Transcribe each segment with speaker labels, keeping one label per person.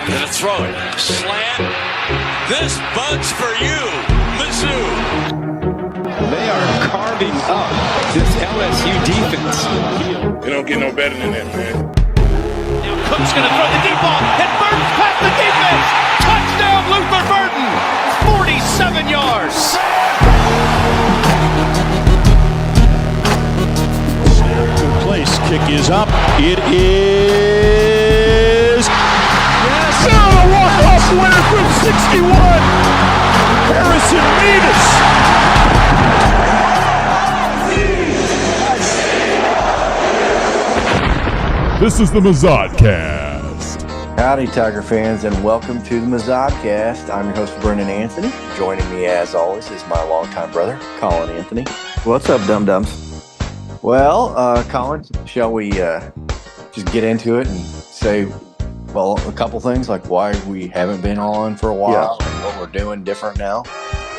Speaker 1: Gonna throw it. Slant. This bug's for you, Mizzou.
Speaker 2: They are carving up this LSU defense.
Speaker 3: You don't get no better than that, man.
Speaker 1: Now Cook's gonna throw the deep ball, and Burton's past the defense. Touchdown, Luther Burton. 47 yards.
Speaker 4: Good place. Kick is up. It is. Yes. Oh, a walk-off winner from 61. Harrison Mevis.
Speaker 5: This is the Mizzoucast.
Speaker 6: Howdy, Tiger fans, and welcome to the Mizzoucast. I'm your host, Brendan Anthony. Joining me, as always, is my longtime brother, Colin Anthony.
Speaker 7: What's up, dum-dums?
Speaker 6: Well, Colin, shall we just get into it and say, well, a couple things, like why we haven't been on for a while, and what we're doing different now?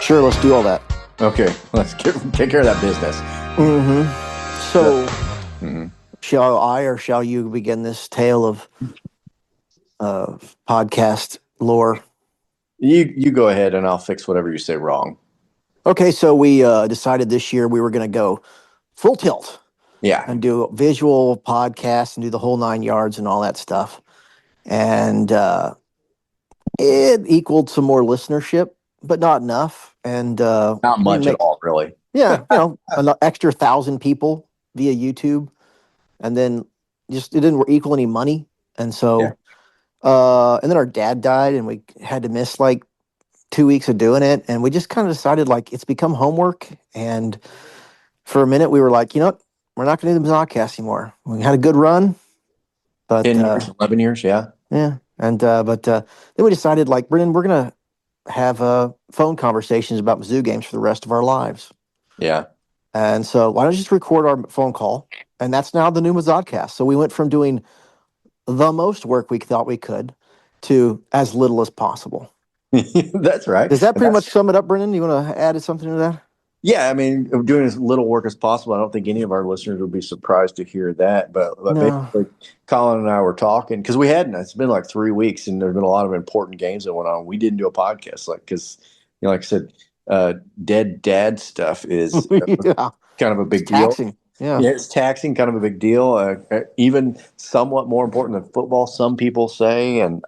Speaker 7: Sure, let's do all that.
Speaker 6: Okay, let's take care of that business.
Speaker 7: Mm-hmm. So, shall I or shall you begin this tale of podcast lore?
Speaker 6: You go ahead, and I'll fix whatever you say wrong.
Speaker 7: Okay, so we decided this year we were going to go full tilt.
Speaker 6: Yeah.
Speaker 7: And do visual podcasts and do the whole 9 yards and all that stuff. And it equaled some more listenership, but not enough. And
Speaker 6: Not much at all, really.
Speaker 7: Yeah, an extra 1,000 people via YouTube. And then just it didn't equal any money. And so, and then our dad died and we had to miss like 2 weeks of doing it. And we just kind of decided like it's become homework. And for a minute we were like, you know what? We're not going to do the Mizzoucast anymore. We had a good run. But
Speaker 6: 10 years, 11 years, yeah.
Speaker 7: Yeah. And, but then we decided like, Brendan, we're going to have phone conversations about Mizzou games for the rest of our lives.
Speaker 6: Yeah.
Speaker 7: And so why don't you just record our phone call? And that's now the new Mizzoucast. So we went from doing the most work we thought we could to as little as possible.
Speaker 6: That's right.
Speaker 7: Does that pretty much sum it up, Brendan? You want to add something to that?
Speaker 6: Yeah, I mean, doing as little work as possible. I don't think any of our listeners would be surprised to hear that. But basically, Colin and I were talking because it's been like 3 weeks, and there's been a lot of important games that went on. We didn't do a podcast, because like I said, dead dad stuff is kind of a big deal.
Speaker 7: Taxing. Yeah,
Speaker 6: it's taxing, kind of a big deal. Even somewhat more important than football, some people say. And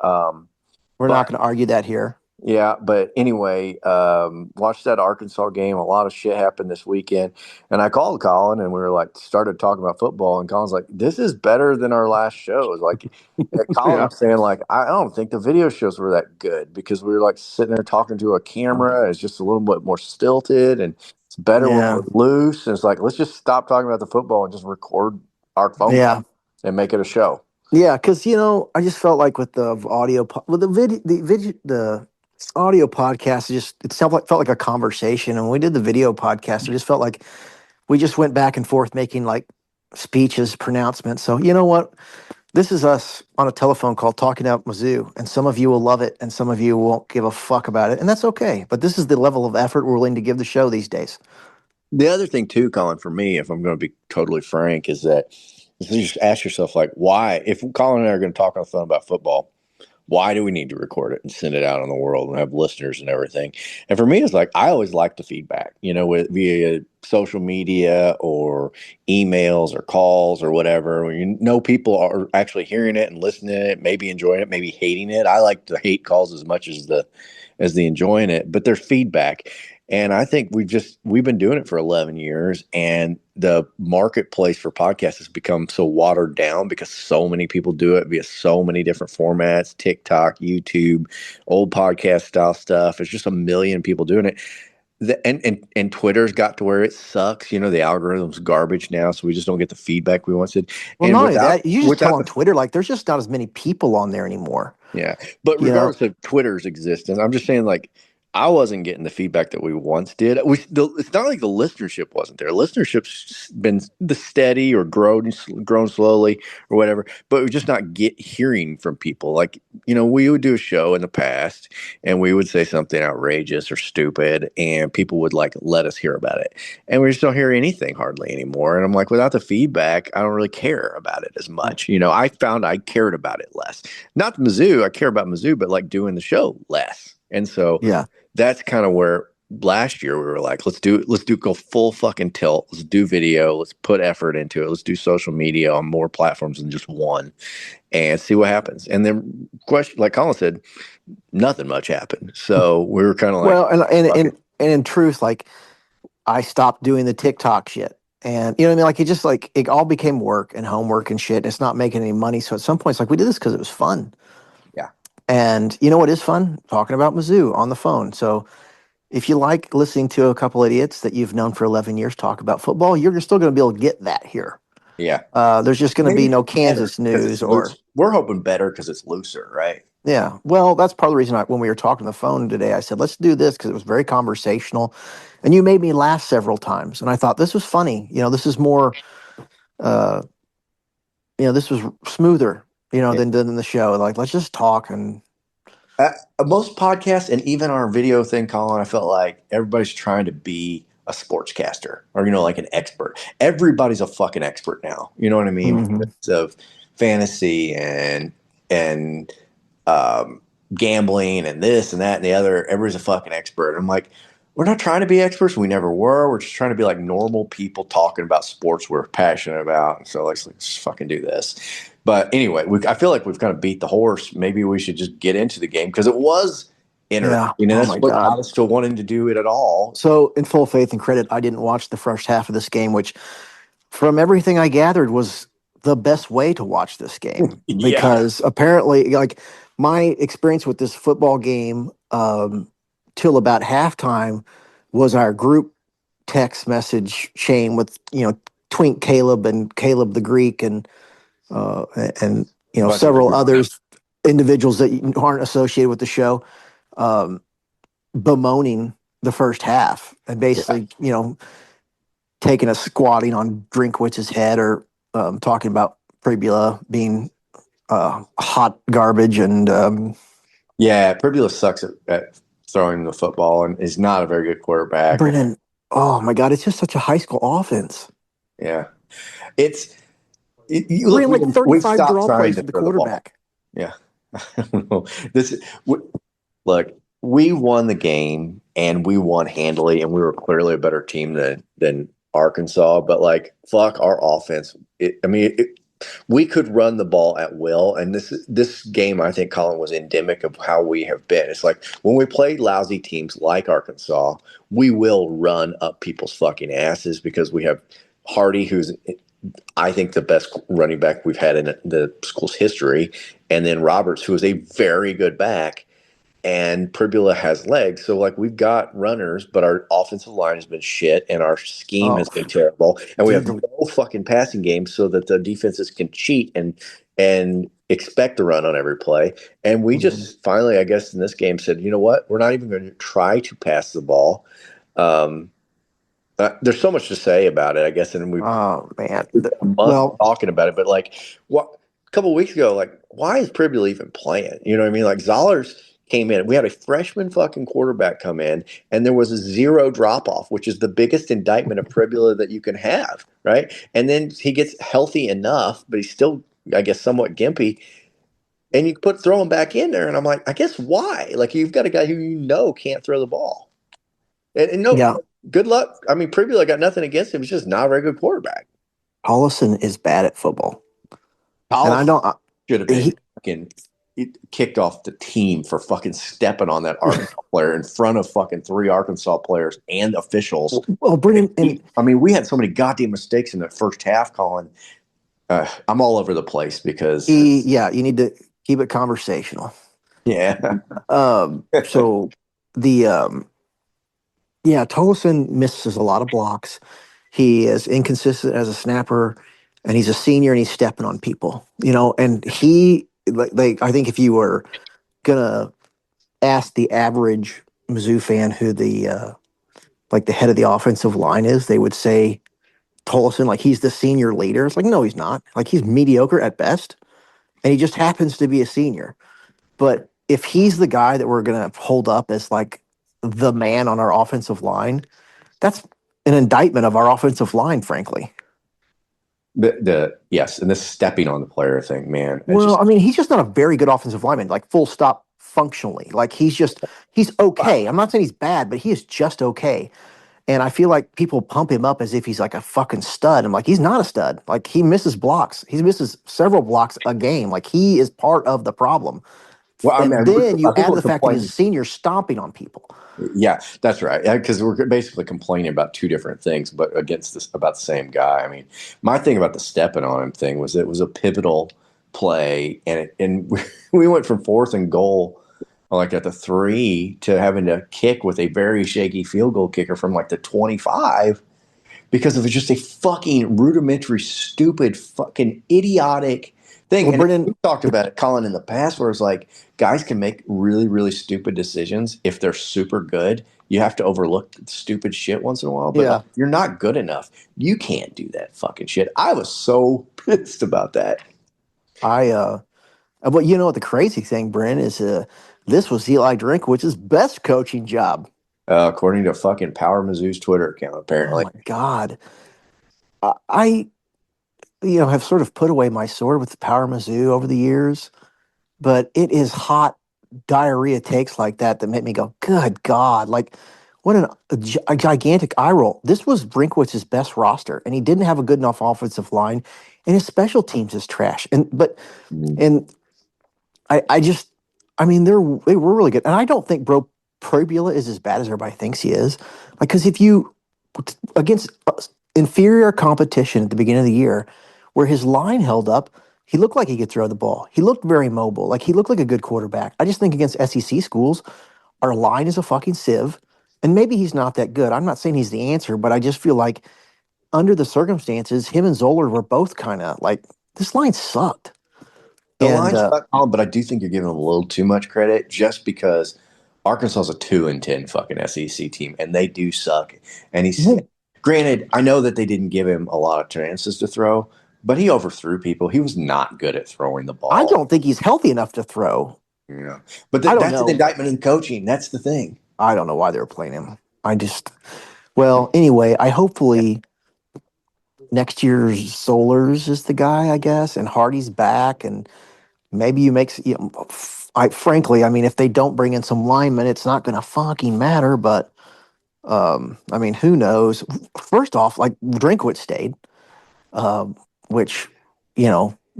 Speaker 7: we're not going to argue that here.
Speaker 6: Yeah, but anyway, watched that Arkansas game. A lot of shit happened this weekend. And I called Colin and we were like, started talking about football. And Colin's like, this is better than our last shows. Like, Colin was saying, like, I don't think the video shows were that good because we were like sitting there talking to a camera. It's just a little bit more stilted and it's better when we're loose. And it's like, let's just stop talking about the football and just record our phone and make it a show.
Speaker 7: Yeah, because, I just felt like with the audio, with the audio podcast, it felt like a conversation. And when we did the video podcast, it just felt like we just went back and forth making like speeches, pronouncements. So you know what? This is us on a telephone call talking about Mizzou, and some of you will love it and some of you won't give a fuck about it. And that's okay. But this is the level of effort we're willing to give the show these days.
Speaker 6: The other thing too, Colin, for me, if I'm going to be totally frank, is that you just ask yourself, like, why, if Colin and I are going to talk on the phone about football, why do we need to record it and send it out in the world and have listeners and everything? And for me, it's like, I always like the feedback, via social media or emails or calls or whatever. When people are actually hearing it and listening to it, maybe enjoying it, maybe hating it. I like the hate calls as much as the enjoying it, but there's feedback. And I think we've been doing it for 11 years, and the marketplace for podcasts has become so watered down because so many people do it via so many different formats, TikTok, YouTube, old podcast style stuff. It's just a million people doing it. And Twitter's got to where it sucks. The algorithm's garbage now, so we just don't get the feedback we wanted.
Speaker 7: Well, not only that, you just tell on Twitter, like, there's just not as many people on there anymore.
Speaker 6: Yeah, but regardless of Twitter's existence, I'm just saying, like, I wasn't getting the feedback that we once did. It's not like the listenership wasn't there. Listenership's been the steady or grown slowly or whatever, but we're just not hearing from people. Like, we would do a show in the past and we would say something outrageous or stupid and people would like let us hear about it. And we just don't hear anything hardly anymore. And I'm like, without the feedback, I don't really care about it as much. I found I cared about it less. Not the Mizzou, I care about Mizzou, but like doing the show less. And so that's kind of where last year we were like, go full fucking tilt. Let's do video. Let's put effort into it. Let's do social media on more platforms than just one and see what happens. And then like Colin said, nothing much happened. So we were kind of like,
Speaker 7: well, and in truth, like I stopped doing the TikTok shit. And you know what I mean? Like it all became work and homework and shit. And it's not making any money. So at some point it's like we did this because it was fun.
Speaker 6: yeah.
Speaker 7: And you know what is fun? Talking about Mizzou on the phone. So if you like listening to a couple idiots that you've known for 11 years talk about football, you're still going to be able to get that here.
Speaker 6: Yeah.
Speaker 7: There's just going to be no Kansas news
Speaker 6: we're hoping better because it's looser, right?
Speaker 7: Yeah. Well, that's part of the reason when we were talking on the phone today, I said, let's do this because it was very conversational. And you made me laugh several times. And I thought this was funny. This is more, this was smoother, than the show. Like, let's just talk. And
Speaker 6: most podcasts and even our video thing, Colin, I felt like everybody's trying to be a sportscaster or, like an expert. Everybody's a fucking expert now. You know what I mean?
Speaker 7: Mm-hmm.
Speaker 6: Because of fantasy and gambling and this and that and the other. Everybody's a fucking expert. I'm like, we're not trying to be experts. We never were. We're just trying to be like normal people talking about sports we're passionate about. And so let's just fucking do this. But anyway, I feel like we've kind of beat the horse. Maybe we should just get into the game because it was interesting.
Speaker 7: Yeah.
Speaker 6: That's what got us to wanting to do it at all.
Speaker 7: So in full faith and credit, I didn't watch the first half of this game, which from everything I gathered was the best way to watch this game because apparently like my experience with this football game till about halftime was our group text message chain with Twink Caleb and Caleb the Greek and several others individuals that aren't associated with the show bemoaning the first half and basically taking a squatting on Drinkwitz's head or talking about Pribula being hot garbage and
Speaker 6: Pribula sucks at throwing the football and is not a very good quarterback.
Speaker 7: Brennan, oh my God, it's just such a high school offense.
Speaker 6: Yeah,
Speaker 7: we're in like 35 draw plays with the quarterback.
Speaker 6: Yeah, I don't know. Look, we won the game and we won handily, and we were clearly a better team than Arkansas. But like, fuck our offense. We could run the ball at will, and this game, I think, Colin, was endemic of how we have been. It's like when we play lousy teams like Arkansas, we will run up people's fucking asses because we have Hardy, who's I think the best running back we've had in the school's history, and then Roberts, who is a very good back. And Pribula has legs. So, like, we've got runners, but our offensive line has been shit, and our scheme has been terrible. And we have no fucking passing game so that the defenses can cheat and expect to run on every play. And we just finally, I guess, in this game said, you know what? We're not even going to try to pass the ball. There's so much to say about it, I guess. And we've talking about it. But, like, a couple of weeks ago, like, why is Pribula even playing? You know what I mean? Like, Zollers came in. We had a freshman fucking quarterback come in, and there was a 0 drop-off, which is the biggest indictment of Pribula that you can have, right? And then he gets healthy enough, but he's still, I guess, somewhat gimpy, and you throw him back in there, and I'm like, I guess why? Like, you've got a guy who can't throw the ball. Good luck. I mean, Pribula got nothing against him. He's just not a very good quarterback.
Speaker 7: Tollison is bad at football.
Speaker 6: And I don't should have been fucking kicked off the team for fucking stepping on that Arkansas player in front of fucking 3 Arkansas players and officials.
Speaker 7: Well, Brennan,
Speaker 6: we had so many goddamn mistakes in the first half, Colin. I'm all over the place because
Speaker 7: you need to keep it conversational.
Speaker 6: Yeah.
Speaker 7: So the Tollison misses a lot of blocks. He is inconsistent as a snapper, and he's a senior and he's stepping on people, and he I think if you were gonna ask the average Mizzou fan who the head of the offensive line is, they would say Tolson, like he's the senior leader. It's like, no, he's not. Like he's mediocre at best, and he just happens to be a senior. But if he's the guy that we're gonna hold up as like the man on our offensive line, that's an indictment of our offensive line, frankly.
Speaker 6: Yes, and this stepping on the player thing, man.
Speaker 7: Well, I mean, he's just not a very good offensive lineman, like full stop functionally. Like he's okay. I'm not saying he's bad, but he is just okay. And I feel like people pump him up as if he's like a fucking stud. I'm like, he's not a stud. Like he misses blocks. He misses several blocks a game. Like he is part of the problem.
Speaker 6: Well, I
Speaker 7: And
Speaker 6: mean,
Speaker 7: then you add
Speaker 6: people
Speaker 7: the fact that he's a
Speaker 6: complain.
Speaker 7: senior stomping on people.
Speaker 6: Yeah, that's right. Because we're basically complaining about two different things, but against this about the same guy. I mean, my thing about the stepping on him thing was it was a pivotal play, and we went from 4th and goal, like at the 3, to having to kick with a very shaky field goal kicker from like the 25 because it was just a fucking rudimentary, stupid, fucking idiotic thing.
Speaker 7: Well,
Speaker 6: And
Speaker 7: Brennan,
Speaker 6: we talked about it, Colin, in the past, where it's like guys can make really, really stupid decisions if they're super good. You have to overlook stupid shit once in a while, but like,
Speaker 7: yeah,
Speaker 6: if you're not good enough, you can't do that fucking shit. I was so pissed about that.
Speaker 7: but you know what the crazy thing, Brennan, is this was Eli Drinkwitz's best coaching job.
Speaker 6: According to fucking Power Mizzou's Twitter account,
Speaker 7: Oh
Speaker 6: apparently.
Speaker 7: my God. I have sort of put away my sword with the Power Mizzou over the years, but it is hot diarrhea takes like that make me go, good God, like what a gigantic eye roll. This was Brinkwitz's best roster, and he didn't have a good enough offensive line, and his special teams is trash. And I just, I mean, they were really good, and I don't think Probula is as bad as everybody thinks he is. Like, because if you against inferior competition at the beginning of the year, where his line held up, he looked like he could throw the ball. He looked very mobile. Like he looked like a good quarterback. I just think against SEC schools, our line is a fucking sieve, and maybe he's not that good. I'm not saying he's the answer, but I just feel like under the circumstances, him and Zoller were both kind of like this line sucked.
Speaker 6: The
Speaker 7: And
Speaker 6: line's not on, but I do think you're giving them a little too much credit just because Arkansas is a 2-10 fucking SEC team, and they do suck. And he's granted, I know that they didn't give him a lot of chances to throw, but he overthrew people. He was not good at throwing the ball.
Speaker 7: I don't think he's healthy enough to throw.
Speaker 6: Yeah, but
Speaker 7: I don't
Speaker 6: that's an
Speaker 7: know.
Speaker 6: indictment in coaching. That's the thing.
Speaker 7: I don't know why they were playing him. Well, anyway, I hopefully next year's Solars is the guy, I guess, and Hardy's back, and maybe you make. Frankly, I mean, if they don't bring in some linemen, it's not going to fucking matter. But I mean, who knows? First off, like Drinkwitz stayed, which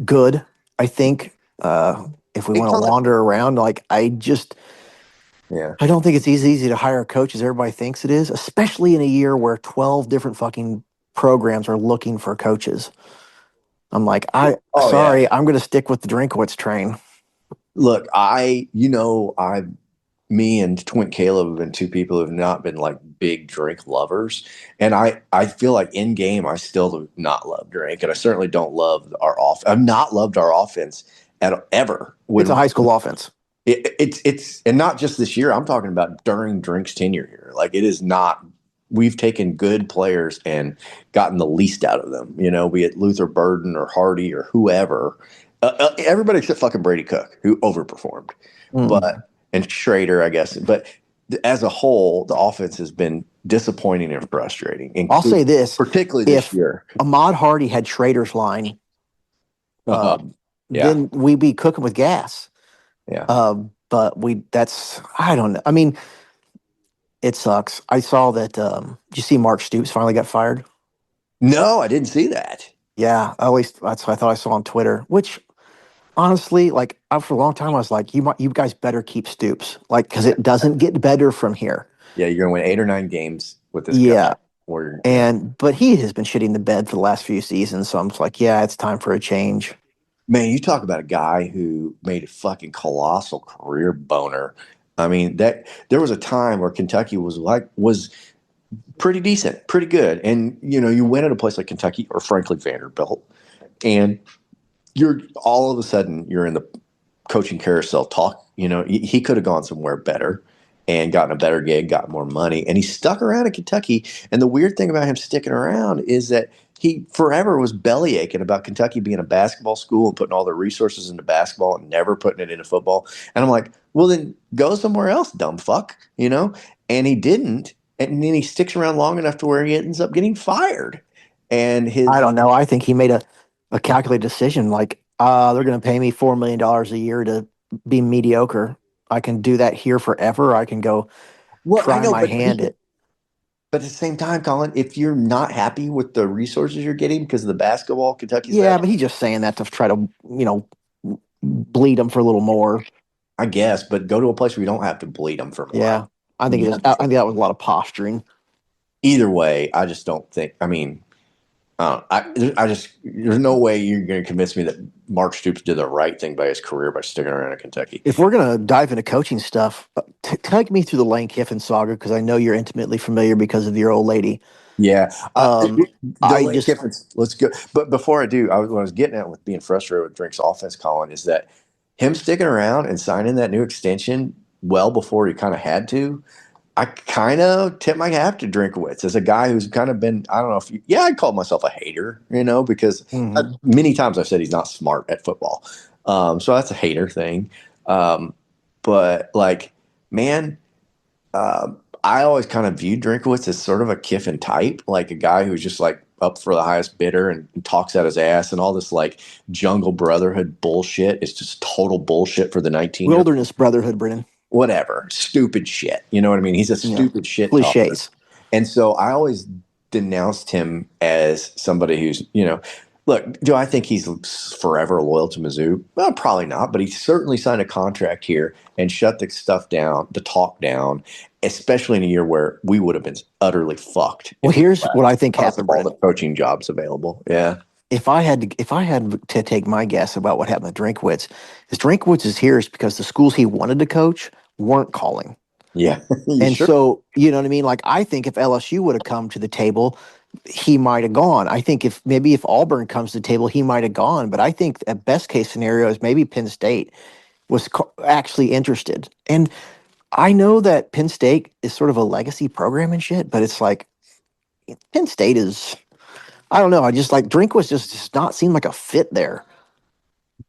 Speaker 7: good. I think if we want to wander around, like
Speaker 6: Yeah.
Speaker 7: I don't think it's easy to hire a coach as everybody thinks it is, especially in a year where 12 different fucking programs are looking for coaches. I'm like,
Speaker 6: Oh,
Speaker 7: sorry,
Speaker 6: yeah.
Speaker 7: I'm going to stick with the Drinkwitz train.
Speaker 6: Look, me and Twin Caleb have been two people who have not been like big drink lovers. And I feel like in game, I still do not love drink. And I certainly don't love our I've not loved our offense ever.
Speaker 7: It's a high school offense.
Speaker 6: It's and not just this year. I'm talking about during Drink's tenure here. Like it is not. We've taken good players and gotten the least out of them. Be it Luther Burden or Hardy or whoever. Everybody except fucking Brady Cook, who overperformed, and Schrader, I guess. But as a whole, the offense has been disappointing and frustrating.
Speaker 7: I'll say this,
Speaker 6: particularly this year.
Speaker 7: Ahmad Hardy had Schrader's line,
Speaker 6: Yeah.
Speaker 7: then we'd be cooking with gas.
Speaker 6: Yeah.
Speaker 7: But I don't know. I mean, it sucks. I saw that. Did you see Mark Stoops finally got fired?
Speaker 6: No, I didn't see that.
Speaker 7: Yeah, at least that's what I thought I saw on Twitter. Which, honestly, like for a long time, I was like, you guys better keep Stoops, like because it doesn't get better from here.
Speaker 6: Yeah, you're gonna win 8 or 9 games with this
Speaker 7: Yeah,
Speaker 6: guy.
Speaker 7: but he has been shitting the bed for the last few seasons, so I'm just like, yeah, it's time for a change.
Speaker 6: Man, you talk about a guy who made a fucking colossal career boner. I mean, that there was a time where Kentucky was pretty decent, pretty good. And you win at a place like Kentucky or frankly Vanderbilt, and you're all of a sudden you're in the coaching carousel talk. He could have gone somewhere better. and gotten a better gig, got more money, and he stuck around in Kentucky. And the weird thing about him sticking around is that he forever was belly aching about Kentucky being a basketball school and putting all their resources into basketball and never putting it into football. And I'm like, well, then go somewhere else, dumb fuck, you know? And he didn't. And then he sticks around long enough to where he ends up getting fired. And
Speaker 7: I don't know. I think he made a calculated decision. Like, they're going to pay me $4 million a year to be mediocre. I can do that here forever. I can go
Speaker 6: well, I
Speaker 7: try
Speaker 6: know,
Speaker 7: my hand at.
Speaker 6: but at the same time, Colin, if you're not happy with the resources you're getting because of the basketball, Kentucky's
Speaker 7: Yeah,
Speaker 6: bad,
Speaker 7: but he's just saying that to try to, bleed him for a little more.
Speaker 6: I guess. But go to a place where you don't have to bleed them for more.
Speaker 7: Yeah, I think I think that was a lot of posturing.
Speaker 6: Either way, I just don't think. I mean, I just there's no way you're going to convince me that Mark Stoops did the right thing by his career by sticking around in Kentucky.
Speaker 7: If we're gonna dive into coaching stuff, take me through the Lane Kiffin saga because I know you're intimately familiar because of your old lady.
Speaker 6: Yeah,
Speaker 7: I just
Speaker 6: let's go. But before I do, what I was getting at with being frustrated with Drink's offense, Colin, is that him sticking around and signing that new extension well before he kind of had to. I kind of tip my hat to Drinkowitz as a guy who's kind of been, I don't know if you, yeah, I'd call myself a hater, because many times I've said he's not smart at football. So that's a hater thing. But like, man, I always kind of viewed Drinkowitz as sort of a Kiffin type, like a guy who's just like up for the highest bidder and talks out his ass and all this like jungle brotherhood bullshit. It's just total bullshit for the 19
Speaker 7: wilderness brotherhood, Brennan.
Speaker 6: Whatever, stupid shit. You know what I mean? He's a stupid shit
Speaker 7: cliches.
Speaker 6: talker. And so I always denounced him as somebody who's, look, do I think he's forever loyal to Mizzou? Well, probably not, but he certainly signed a contract here and shut the stuff down, the talk down, especially in a year where we would have been utterly fucked.
Speaker 7: Well, here's what I think happened,
Speaker 6: all the coaching jobs available. Yeah.
Speaker 7: If I had to take my guess about what happened to Drinkwitz, Drinkwitz is here is because the schools he wanted to coach weren't calling.
Speaker 6: Yeah.
Speaker 7: And so, you know what I mean? Like, I think if LSU would have come to the table, he might have gone. I think if Auburn comes to the table, he might have gone. But I think at best case scenario is maybe Penn State was actually interested. And I know that Penn State is sort of a legacy program and shit, but it's like Penn State is, I don't know. I just like Drinkwitz just does not seem like a fit there.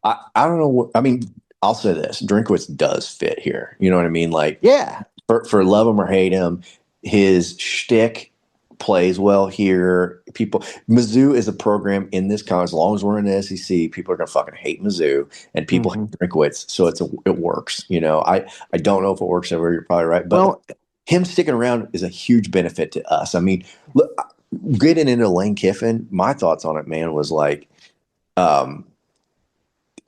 Speaker 6: I don't know. I mean, I'll say this: Drinkwitz does fit here. You know what I mean? Like,
Speaker 7: yeah,
Speaker 6: for love him or hate him, his shtick plays well here. Mizzou is a program in this college. As long as we're in the SEC, people are gonna fucking hate Mizzou, and people hate Drinkwitz. So it works. I don't know if it works everywhere. You're probably right, but him sticking around is a huge benefit to us. I mean, look, getting into Lane Kiffin, my thoughts on it, man, was like,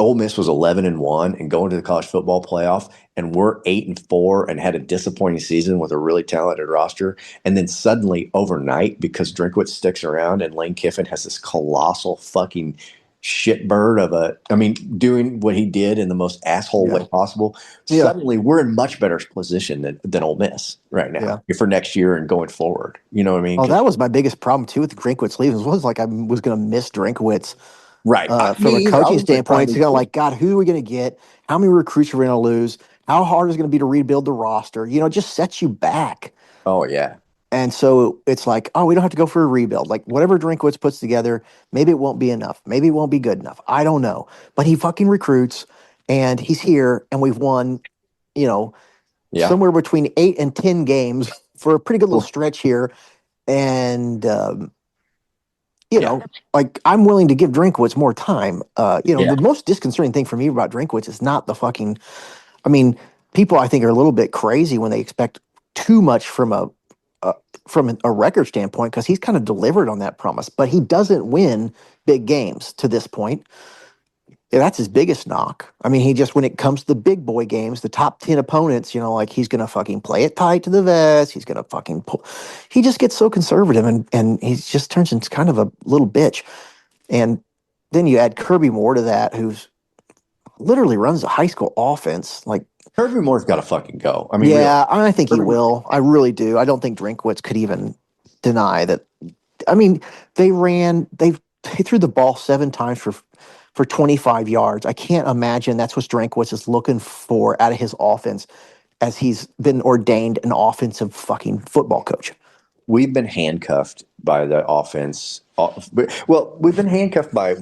Speaker 6: Ole Miss was 11-1 and going to the college football playoff, and we're 8-4 and had a disappointing season with a really talented roster. And then suddenly, overnight, because Drinkwitz sticks around and Lane Kiffin has this colossal fucking shitbird doing what he did in the most asshole way possible. Yeah. Suddenly, we're in much better position than Ole Miss right now for next year and going forward. You know what I mean?
Speaker 7: Oh, that was my biggest problem too with Drinkwitz leaving. Was like I was going to miss Drinkwitz.
Speaker 6: Right.
Speaker 7: From a coaching standpoint, it's kind of like, God, who are we going to get? How many recruits are we going to lose? How hard is it going to be to rebuild the roster? It just sets you back.
Speaker 6: Oh, yeah.
Speaker 7: And so it's like, we don't have to go for a rebuild. Like, whatever Drinkwitz puts together, maybe it won't be enough. Maybe it won't be good enough. I don't know. But he fucking recruits, and he's here, and we've won, somewhere between 8 and 10 games for a pretty good little stretch here. And, like, I'm willing to give Drinkwitz more time. The most disconcerting thing for me about Drinkwitz is not the fucking. I mean, people I think are a little bit crazy when they expect too much from a record standpoint because he's kind of delivered on that promise, but he doesn't win big games to this point. Yeah, that's his biggest knock. I mean, when it comes to the big boy games, the top 10 opponents, like he's going to fucking play it tight to the vest. He's going to fucking pull. He just gets so conservative and he just turns into kind of a little bitch. And then you add Kirby Moore to that, who's literally runs a high school offense. Like,
Speaker 6: Kirby Moore's got to fucking go. I mean,
Speaker 7: yeah, I think he will. I really do. I don't think Drinkwitz could even deny that. I mean, they threw the ball 7 times for 25 yards. I can't imagine that's what Drinkwitz is looking for out of his offense. as he's been ordained an offensive fucking football coach.
Speaker 6: We've been handcuffed by the offense. Well, we've been handcuffed by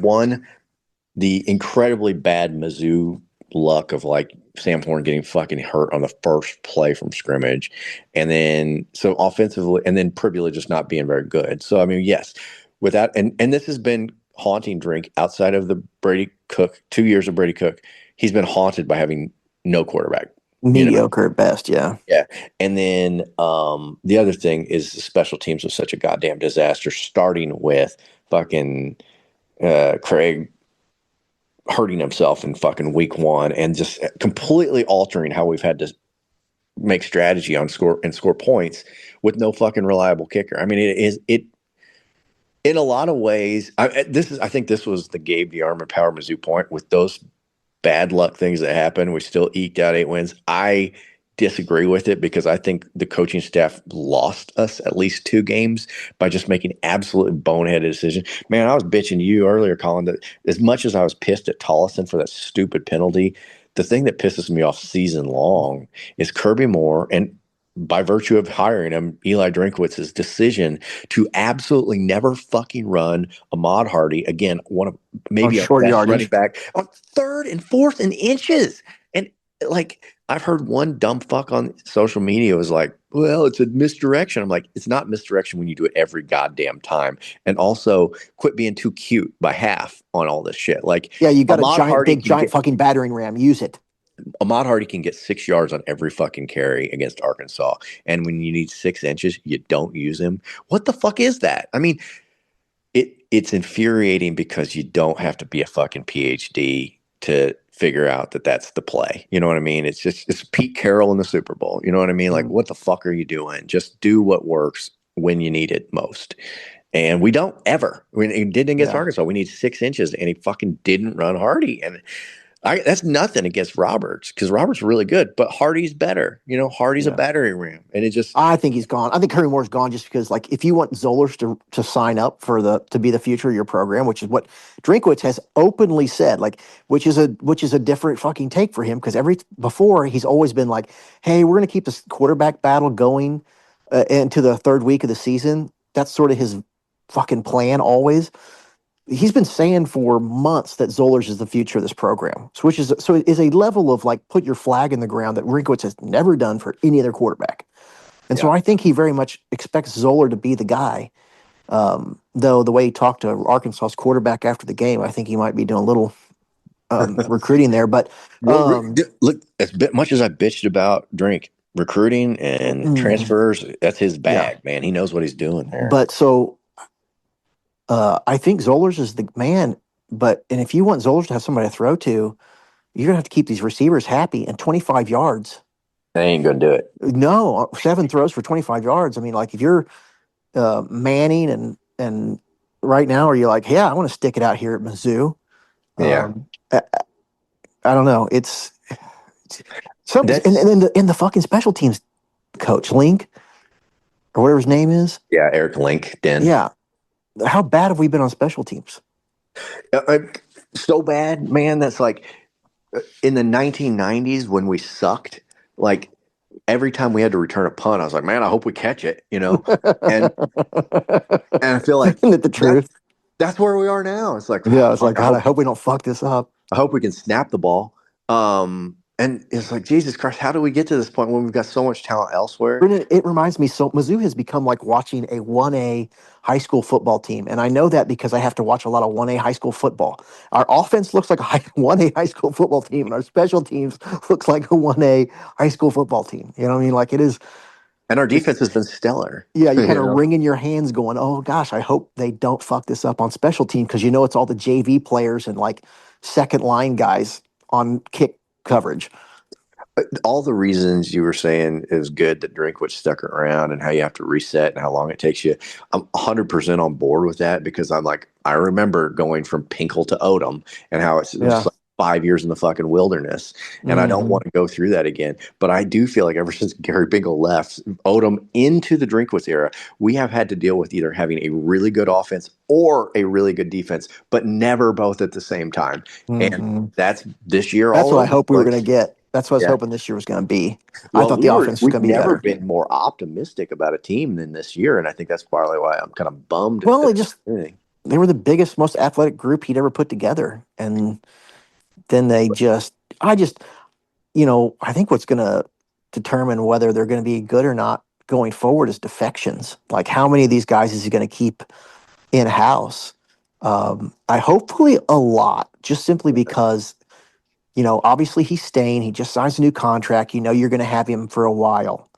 Speaker 6: the incredibly bad Mizzou luck of like Sam Horn getting fucking hurt on the first play from scrimmage. And then so offensively, and then Pribula just not being very good. So, I mean, yes, without, and this has been haunting Drink outside of the Brady Cook, 2 years of Brady Cook. He's been haunted by having no quarterback.
Speaker 7: Mediocre at best, yeah.
Speaker 6: Yeah. And then the other thing is the special teams was such a goddamn disaster, starting with fucking Craig hurting himself in fucking week 1 and just completely altering how we've had to make strategy on score points with no fucking reliable kicker. I mean, it in a lot of ways. I think this was the Gabe the Arm and Power Mizzou point with those bad luck things that happened. We still eked out 8 wins. I disagree with it because I think the coaching staff lost us at least 2 games by just making absolutely boneheaded decisions. Man, I was bitching to you earlier, Colin, that as much as I was pissed at Tollison for that stupid penalty, the thing that pisses me off season long is Kirby Moore, and by virtue of hiring him, Eli Drinkwitz's decision to absolutely never fucking run Ahmad Hardy, again, one of maybe our
Speaker 7: short
Speaker 6: best
Speaker 7: yardage.
Speaker 6: running back, on 3rd and 4th and inches. And like, I've heard one dumb fuck on social media was like, well, it's a misdirection. I'm like, it's not misdirection when you do it every goddamn time. And also quit being too cute by half on all this shit. Like,
Speaker 7: Yeah, you got
Speaker 6: Ahmad
Speaker 7: a
Speaker 6: Hardy
Speaker 7: giant fucking battering ram. Use it.
Speaker 6: Ahmad Hardy can get 6 yards on every fucking carry against Arkansas. And when you need 6 inches, you don't use him. What the fuck is that? I mean, it's infuriating because you don't have to be a fucking PhD to figure out that that's the play. You know what I mean? It's Pete Carroll in the Super Bowl. You know what I mean? Like, what the fuck are you doing? Just do what works when you need it most. And we don't ever. When he did against Arkansas, we need 6 inches, and he fucking didn't run Hardy. And that's nothing against Roberts because Roberts really good, but Hardy's better. You know, Hardy's a battering ram, and it just.
Speaker 7: I think he's gone. I think Kirby Moore's gone just because, like, if you want Zollers to sign up for to be the future of your program, which is what Drinkwitz has openly said, like, which is a different fucking take for him because before he's always been like, hey, we're going to keep this quarterback battle going into the 3rd week of the season. That's sort of his fucking plan always. He's been saying for months that Zollers is the future of this program, so it is a level of like put your flag in the ground that Rinkwitz has never done for any other quarterback, and so I think he very much expects Zoller to be the guy. Though the way he talked to Arkansas's quarterback after the game, I think he might be doing a little recruiting there. But
Speaker 6: look, as much as I bitched about recruiting and transfers, that's his bag, man. He knows what he's doing there.
Speaker 7: But so. I think Zollers is the man, and if you want Zollers to have somebody to throw to, you're gonna have to keep these receivers happy. And 25 yards,
Speaker 6: they ain't gonna do it.
Speaker 7: No, 7 throws for 25 yards. I mean, like if you're Manning and right now, are you like, yeah, I want to stick it out here at Mizzou?
Speaker 6: Yeah,
Speaker 7: I don't know. It's something, and then the fucking special teams coach Link or whatever his name is.
Speaker 6: Yeah, Eric Linkden.
Speaker 7: Yeah. How bad have we been on special teams?
Speaker 6: So bad, man. That's like in the 1990s when we sucked. Like every time we had to return a punt, I was like, man, I hope we catch it. You know, and I feel like
Speaker 7: isn't it the truth?
Speaker 6: That's where we are now. It's like,
Speaker 7: yeah, it's like, God, I hope we don't fuck this up.
Speaker 6: I hope we can snap the ball. And it's like, Jesus Christ, how do we get to this point when we've got so much talent elsewhere?
Speaker 7: It reminds me, so Mizzou has become like watching a 1A high school football team. And I know that because I have to watch a lot of 1A high school football. Our offense looks like a 1A high school football team, and our special teams looks like a 1A high school football team. You know what I mean? Like it is.
Speaker 6: And our defense has been stellar.
Speaker 7: Yeah, you kind of wringing your hands going, oh, gosh, I hope they don't fuck this up on special team because you know it's all the JV players and like second line guys on kick coverage.
Speaker 6: All the reasons you were saying is good that Drinkwitz stuck around and how you have to reset and how long it takes you. I'm 100% on board with that because I'm like, I remember going from Pinkel to Odom and how it's just like 5 years in the fucking wilderness. And I don't want to go through that again. But I do feel like ever since Gary Pinkel left Odom into the Drinkwitz era, we have had to deal with either having a really good offense or a really good defense, but never both at the same time. And that's this year.
Speaker 7: That's what I hope we were going to get. That's what I was
Speaker 6: Yeah.
Speaker 7: hoping this year was going to be. I
Speaker 6: Well,
Speaker 7: thought the offense was
Speaker 6: we've
Speaker 7: going to be
Speaker 6: never
Speaker 7: better.
Speaker 6: been more optimistic about a team than this year, and I think that's partly why I'm kind of bummed.
Speaker 7: Well,
Speaker 6: At
Speaker 7: they were the biggest, most athletic group he'd ever put together, and then I think what's going to determine whether they're going to be good or not going forward is defections. Like, how many of these guys is he going to keep in house? I hopefully a lot, just simply because obviously he's staying. He just signs a new contract. You're going to have him for a while.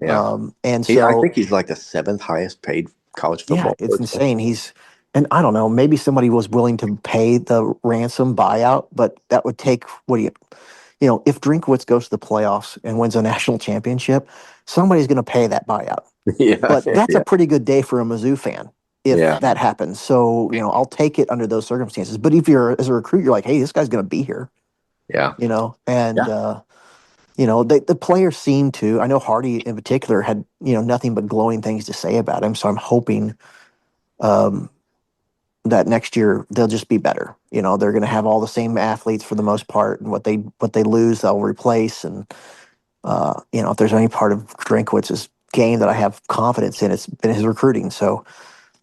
Speaker 6: Yeah.
Speaker 7: And
Speaker 6: I
Speaker 7: so,
Speaker 6: think he's like the 7th highest paid college
Speaker 7: yeah,
Speaker 6: football
Speaker 7: it's
Speaker 6: coach.
Speaker 7: insane. And I don't know, maybe somebody was willing to pay the ransom buyout, but that would take, if Drinkwitz goes to the playoffs and wins a national championship, somebody's going to pay that buyout.
Speaker 6: Yeah.
Speaker 7: But that's
Speaker 6: Yeah.
Speaker 7: a pretty good day for a Mizzou fan if
Speaker 6: Yeah.
Speaker 7: that happens. So, I'll take it under those circumstances. But if you're, as a recruit, you're like, hey, this guy's going to be here,
Speaker 6: Yeah.
Speaker 7: and,
Speaker 6: Yeah.
Speaker 7: the players seem to. I know Hardy in particular had, nothing but glowing things to say about him. So I'm hoping that next year they'll just be better. They're going to have all the same athletes for the most part, and what they lose, they'll replace. And if there's any part of Drinkwitz's game that I have confidence in, it's been his recruiting. So,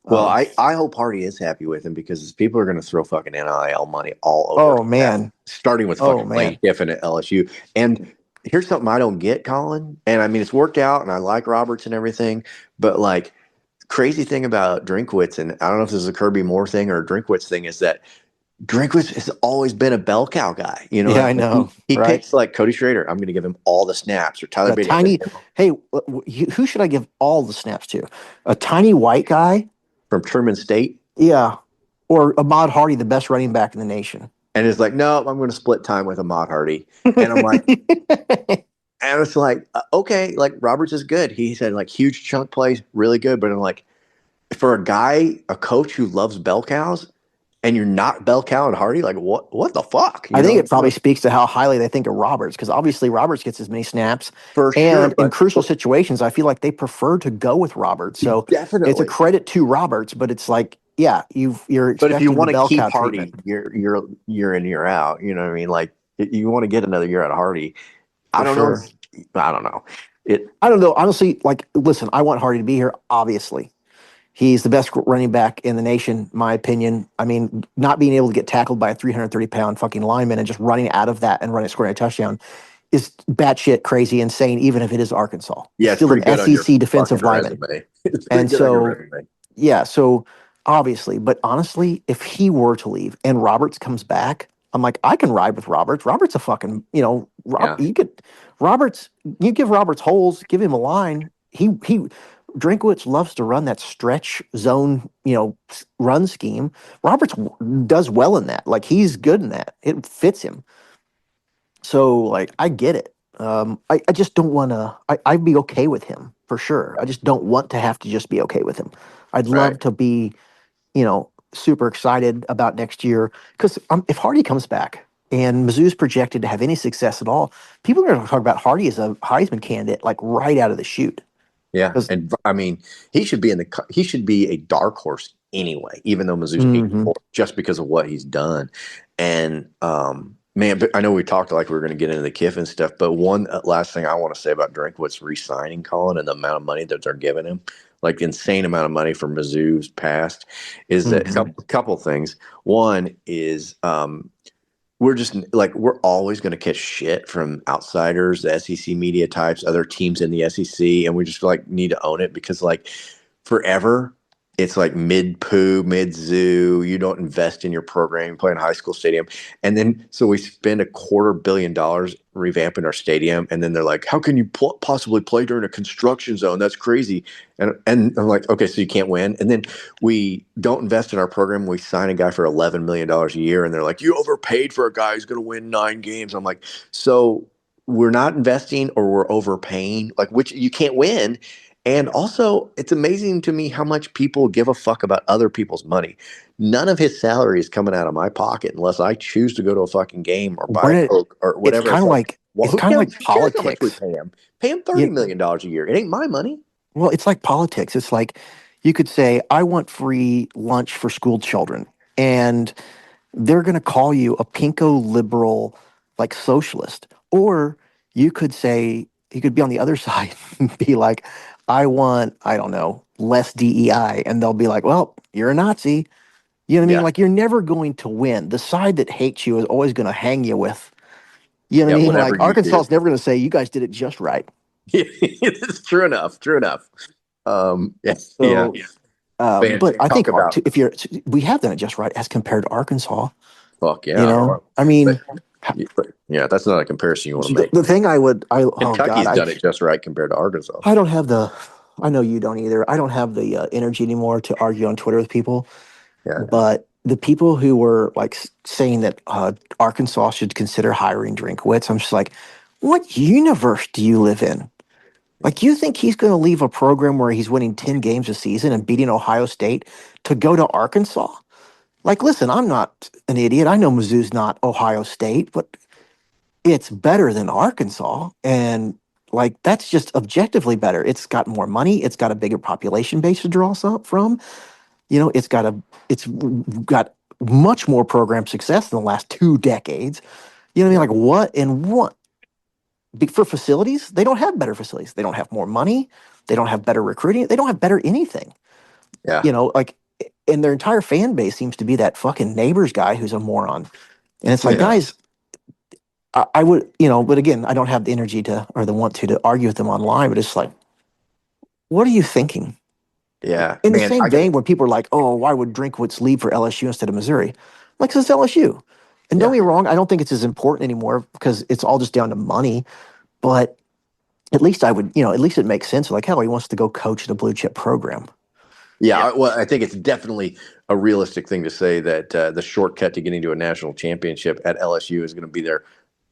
Speaker 6: Well, I hope Hardy is happy with him because people are going to throw fucking NIL money all over
Speaker 7: oh
Speaker 6: him,
Speaker 7: man,
Speaker 6: starting with
Speaker 7: oh
Speaker 6: fucking Lane
Speaker 7: man,
Speaker 6: Kiffin at LSU. And here's something I don't get, Colin. And I mean, it's worked out, and I like Roberts and everything, but like, crazy thing about Drinkwitz, and I don't know if this is a Kirby Moore thing or a Drinkwitz thing, is that Drinkwitz has always been a bell cow guy.
Speaker 7: yeah, I know,
Speaker 6: He
Speaker 7: right?
Speaker 6: picks like Cody Schrader. I'm going to give him all the snaps, or Tyler
Speaker 7: A
Speaker 6: Beatty.
Speaker 7: tiny, hey, who should I give all the snaps to? A tiny white guy,
Speaker 6: From Truman State.
Speaker 7: yeah, or Ahmad Hardy, the best running back in the nation.
Speaker 6: And it's like, no, I'm going to split time with Ahmad Hardy. And I'm like, and it's like, okay, like Roberts is good. He said like huge chunk plays, really good. But I'm like, for a coach who loves bell cows, and you're not bell cow and Hardy, like what the fuck?
Speaker 7: I think it probably speaks to how highly they think of Roberts, because obviously Roberts gets as many snaps,
Speaker 6: for sure.
Speaker 7: and in crucial situations, I feel like they prefer to go with Roberts. So
Speaker 6: Definitely,
Speaker 7: it's a credit to Roberts, but it's like, yeah, you're expecting
Speaker 6: But if you want
Speaker 7: the
Speaker 6: to
Speaker 7: bell
Speaker 6: keep
Speaker 7: cow
Speaker 6: Hardy,
Speaker 7: treatment
Speaker 6: year in, year out, you know what I mean? Like you want to get another year out of Hardy. I
Speaker 7: for
Speaker 6: don't
Speaker 7: sure.
Speaker 6: know. I don't know. It
Speaker 7: I don't know, honestly. Like, listen, I want Hardy to be here. Obviously, he's the best running back in the nation, my opinion. I mean, not being able to get tackled by a 330-pound fucking lineman and just running out of that and scoring a touchdown is batshit crazy insane, even if it is Arkansas.
Speaker 6: yeah,
Speaker 7: It's
Speaker 6: it's
Speaker 7: still
Speaker 6: pretty
Speaker 7: an
Speaker 6: good on your
Speaker 7: SEC defensive
Speaker 6: fucking
Speaker 7: lineman.
Speaker 6: resume. It's pretty
Speaker 7: And
Speaker 6: good on your
Speaker 7: so,
Speaker 6: resume.
Speaker 7: yeah, so obviously, but honestly, if he were to leave and Roberts comes back, I'm like, I can ride with Roberts. Roberts a fucking,
Speaker 6: Yeah.
Speaker 7: you give Roberts holes, give him a line. Drinkwitz loves to run that stretch zone, run scheme. Roberts does well in that. Like, he's good in that. It fits him. So, like, I get it. I just don't want to. I'd be okay with him for sure. I just don't want to have to just be okay with him. I'd
Speaker 6: Right.
Speaker 7: love to be, super excited about next year, because if Hardy comes back and Mizzou's projected to have any success at all, people are going to talk about Hardy as a Heisman candidate, like right out of the chute.
Speaker 6: Yeah,
Speaker 7: 'Cause-
Speaker 6: and I mean, he should be a dark horse anyway, even though Mizzou's
Speaker 7: Mhm.
Speaker 6: 8-4, just because of what he's done. And man, but I know we talked like we were going to get into the Kiffin stuff, but one last thing I want to say about Drinkwitz re-signing Colin and the amount of money that they're giving him, like insane amount of money from Mizzou's past, is that couple things. One is we're always going to catch shit from outsiders, the SEC media types, other teams in the SEC, and we just like need to own it, because like forever it's like mid-poo, mid-zoo. You don't invest in your program. You play in a high school stadium. And then so we spend $250 million revamping our stadium. And then they're like, how can you possibly play during a construction zone? That's crazy. And I'm like, okay, so you can't win. And then we don't invest in our program. We sign a guy for $11 million a year. And they're like, you overpaid for a guy who's going to win 9 games. I'm like, so we're not investing, or we're overpaying, like, which you can't win. And also, it's amazing to me how much people give a fuck about other people's money. None of his salary is coming out of my pocket unless I choose to go to a fucking game or buy a Coke or
Speaker 7: It's
Speaker 6: whatever.
Speaker 7: kind of like
Speaker 6: Well,
Speaker 7: it's
Speaker 6: who
Speaker 7: kind of
Speaker 6: cares?
Speaker 7: like
Speaker 6: Who cares how much we
Speaker 7: politics.
Speaker 6: pay him? Pay him $30 million a year. It ain't my money.
Speaker 7: Well, it's like politics. It's like you could say, I want free lunch for school children, and they're going to call you a pinko liberal, like socialist. Or you could say, you could be on the other side and be like, I want, I don't know, less DEI. And they'll be like, well, you're a Nazi. You know what I mean?
Speaker 6: Yeah.
Speaker 7: Like, you're never going to win. The side that hates you is always going to hang you with, you know what
Speaker 6: Yeah.
Speaker 7: I mean?
Speaker 6: Whatever
Speaker 7: Like,
Speaker 6: you
Speaker 7: Arkansas
Speaker 6: do.
Speaker 7: is never going to say, you guys did it just right.
Speaker 6: It's true enough. True enough. Yeah. Yeah.
Speaker 7: So,
Speaker 6: Man,
Speaker 7: but I
Speaker 6: talk
Speaker 7: think
Speaker 6: about
Speaker 7: if you're, we have done it just right as compared to Arkansas,
Speaker 6: fuck
Speaker 7: you
Speaker 6: yeah.
Speaker 7: know? I
Speaker 6: But,
Speaker 7: mean,
Speaker 6: but yeah, that's not a comparison you want to
Speaker 7: the,
Speaker 6: make.
Speaker 7: the thing oh God,
Speaker 6: Kentucky's done it just right compared to Arkansas.
Speaker 7: I don't have I know you don't either. I don't have the energy anymore to argue on Twitter with people.
Speaker 6: Yeah.
Speaker 7: But the people who were like saying that Arkansas should consider hiring Drinkwitz, I'm just like, what universe do you live in? Like, you think he's going to leave a program where he's winning 10 games a season and beating Ohio State to go to Arkansas? Like, listen, I'm not an idiot. I know Mizzou's not Ohio State, but it's better than Arkansas. And like, that's just objectively better. It's got more money. It's got a bigger population base to draw from. You know, it's got much more program success in the last 2 decades. You know what I mean? Like, what for facilities? They don't have better facilities. They don't have more money. They don't have better recruiting. They don't have better anything.
Speaker 6: Yeah.
Speaker 7: You know, like, and their entire fan base seems to be that fucking neighbors guy who's a moron. And it's like,
Speaker 6: Yeah.
Speaker 7: guys, I would, but again, I don't have the energy or the want to argue with them online. But it's like, what are you thinking?
Speaker 6: Yeah.
Speaker 7: In the
Speaker 6: Man,
Speaker 7: same vein, when people are like, "Oh, why would Drinkwitz leave for LSU instead of Missouri?" I'm like, "'Cause it's LSU." And don't
Speaker 6: Yeah.
Speaker 7: get me wrong, I don't think it's as important anymore because it's all just down to money. But at least at least it makes sense. Like, hell, he wants to go coach at a blue chip program.
Speaker 6: Yeah, well, I think it's definitely a realistic thing to say that the shortcut to getting to a national championship at LSU is going to be there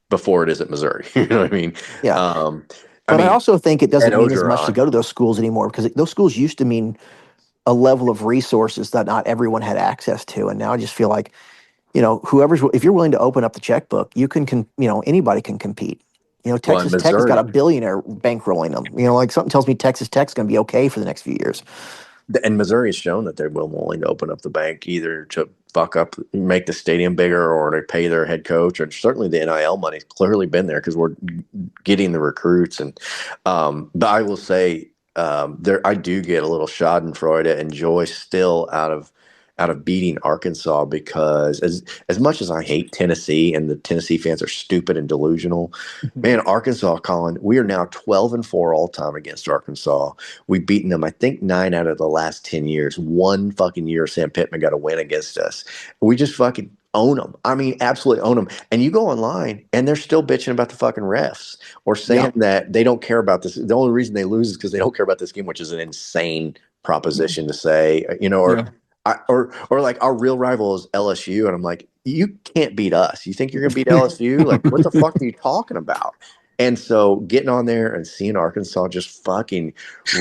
Speaker 6: before it is at Missouri. You know what I mean?
Speaker 7: Yeah.
Speaker 6: Um,
Speaker 7: But I also think it doesn't
Speaker 6: Ed
Speaker 7: mean as much to
Speaker 6: Ogeron.
Speaker 7: go to those schools anymore because those schools used to mean a level of resources that not everyone had access to. And now I just feel like, if you're willing to open up the checkbook, anybody can compete.
Speaker 6: Well, in
Speaker 7: Texas Tech has got a
Speaker 6: Missouri,
Speaker 7: billionaire bankrolling them. Like, something tells me Texas Tech's going to be okay for the next few years.
Speaker 6: and Missouri has shown that they're willing to open up the bank either to fuck up, make the stadium bigger, or to pay their head coach, or certainly the NIL money's clearly been there because we're getting the recruits. And but I will say, I do get a little Schadenfreude and joy still out of beating Arkansas because as much as I hate Tennessee and the Tennessee fans are stupid and delusional, man, Arkansas, Colin, we are now 12-4 all time against Arkansas. We've beaten them, I think, 9 out of the last 10 years. One fucking year, Sam Pittman got a win against us. We just fucking own them. I mean, absolutely own them. And you go online and they're still bitching about the fucking refs or saying that they don't care about this. The only reason they lose is because they don't care about this game, which is an insane proposition to say, or like our real rival is LSU. And I'm like, you can't beat us. You think you're going to beat LSU? Like, what the fuck are you talking about? And so getting on there and seeing Arkansas just fucking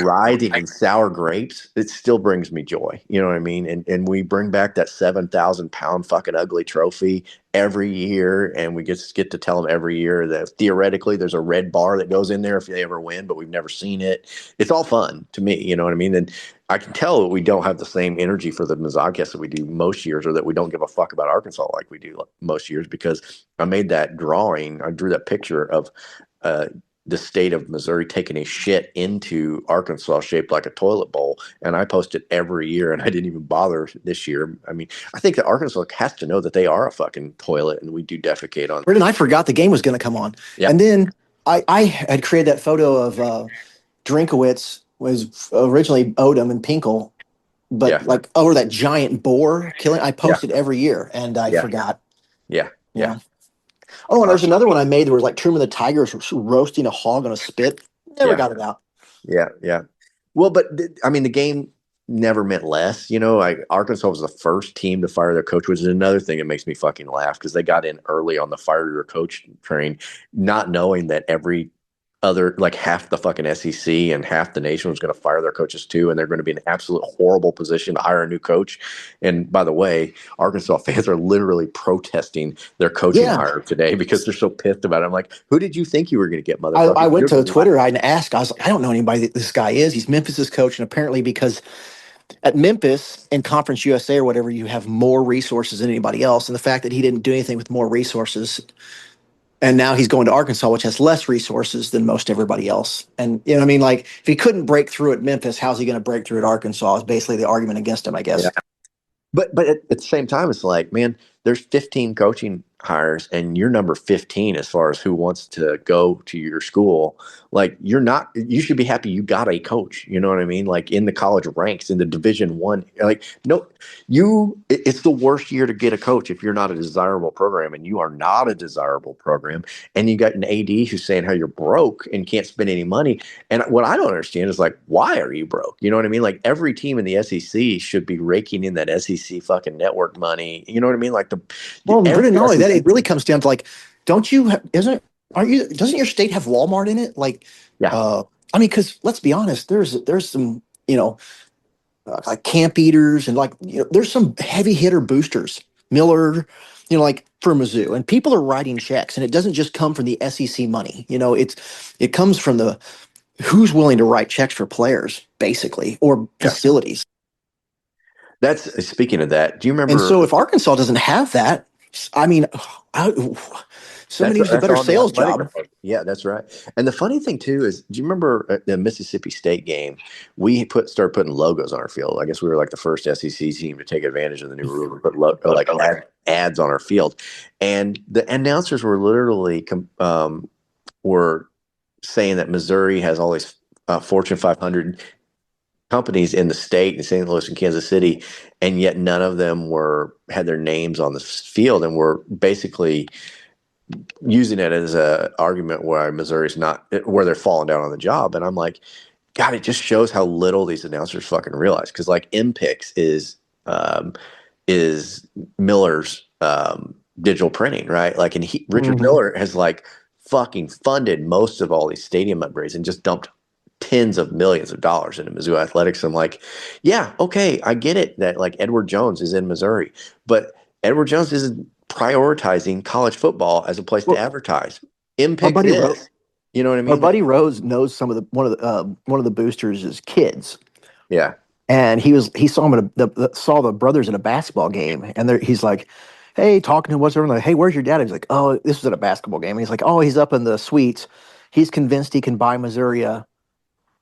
Speaker 6: writhing in sour grapes, it still brings me joy. You know what I mean? And we bring back that 7,000-pound fucking ugly trophy every year. And we get to tell them every year that theoretically there's a red bar that goes in there if they ever win, but we've never seen it. It's all fun to me. You know what I mean? And I can tell that we don't have the same energy for the Mizzou that we do most years, or that we don't give a fuck about Arkansas like we do most years, because I made that drawing. I drew that picture of the state of Missouri taking a shit into Arkansas shaped like a toilet bowl. And I post it every year, and I didn't even bother this year. I mean, I think that Arkansas has to know that they are a fucking toilet, and we do defecate on.
Speaker 7: Brendan, I forgot the game was going to come on.
Speaker 6: Yep.
Speaker 7: And then I had created that photo of Drinkowitz was originally Odom and Pinkel, but like over that giant boar killing. I posted every year, and I forgot.
Speaker 6: Yeah.
Speaker 7: Oh, and there's another one I made where like Truman the Tiger was roasting a hog on a spit. Never got it out.
Speaker 6: Yeah. Well, but I mean, the game never meant less. Like Arkansas was the first team to fire their coach, which is another thing that makes me fucking laugh, because they got in early on the fire your coach train, not knowing that every other, like half the fucking SEC and half the nation was going to fire their coaches too, and they're going to be in an absolute horrible position to hire a new coach. And by the way, Arkansas fans are literally protesting their coaching hire today because they're so pissed about it. I'm like, who did you think you were going to get, motherfucker?
Speaker 7: I went to Twitter and asked. I was like, I don't know anybody that this guy is. He's Memphis's coach, and apparently because at Memphis and Conference USA or whatever, you have more resources than anybody else, and the fact that he didn't do anything with more resources And now he's going to Arkansas, which has less resources than most everybody else. And you know, what I mean, like if he couldn't break through at Memphis, how's he going to break through at Arkansas? Is basically the argument against him, I guess.
Speaker 6: Yeah. But at the same time, it's like, man, there's 15 coaching hires, and you're number 15 as far as who wants to go to your school. Like, you should be happy you got a coach. You know what I mean? Like in the college ranks, in the Division 1. Like, no, it's the worst year to get a coach if you're not a desirable program, and you are not a desirable program. And you got an AD who's saying how you're broke and can't spend any money. And what I don't understand is, like, why are you broke? You know what I mean? Like, every team in the SEC should be raking in that SEC fucking network money. You know what I mean? Like
Speaker 7: Well, not only that,
Speaker 6: SEC
Speaker 7: it really comes down to like, doesn't your state have Walmart in it? Like,
Speaker 6: Yeah.
Speaker 7: I mean, because let's be honest, there's some, like camp eaters and like, there's some heavy hitter boosters, Miller, like for Mizzou, and people are writing checks, and it doesn't just come from the SEC money. It comes from who's willing to write checks for players, basically, or facilities.
Speaker 6: That's speaking of that. Do you remember?
Speaker 7: And so if Arkansas doesn't have that, I mean, somebody needs a better
Speaker 6: on the
Speaker 7: sales
Speaker 6: athletic
Speaker 7: job.
Speaker 6: report. Yeah, that's right. And the funny thing too is, do you remember at the Mississippi State game, we started putting logos on our field? I guess we were like the first SEC team to take advantage of the new rule and put ads on our field. And the announcers were literally were saying that Missouri has all these Fortune 500 companies in the state, in St. Louis and Kansas City, and yet none of them had their names on the field, and were basically using it as a argument why Missouri's not, where they're falling down on the job. And I'm like, God, it just shows how little these announcers fucking realize. Because like MPix is Miller's digital printing, right? Like, and Richard Miller has like fucking funded most of all these stadium upgrades and just dumped tens of millions of dollars into Mizzou athletics. I'm like, yeah, okay, I get it that like Edward Jones is in Missouri, but Edward Jones isn't prioritizing college football as a place to advertise. Impact is, you know what I mean?
Speaker 7: Our buddy Rose knows one of the boosters' kids.
Speaker 6: Yeah,
Speaker 7: and he saw him saw the brothers at a basketball game, and he's like, hey, talking to him, whatever. Like, hey, where's your dad? He's like, oh, this was at a basketball game. And he's like, oh, he's up in the suites. He's convinced he can buy Missouri a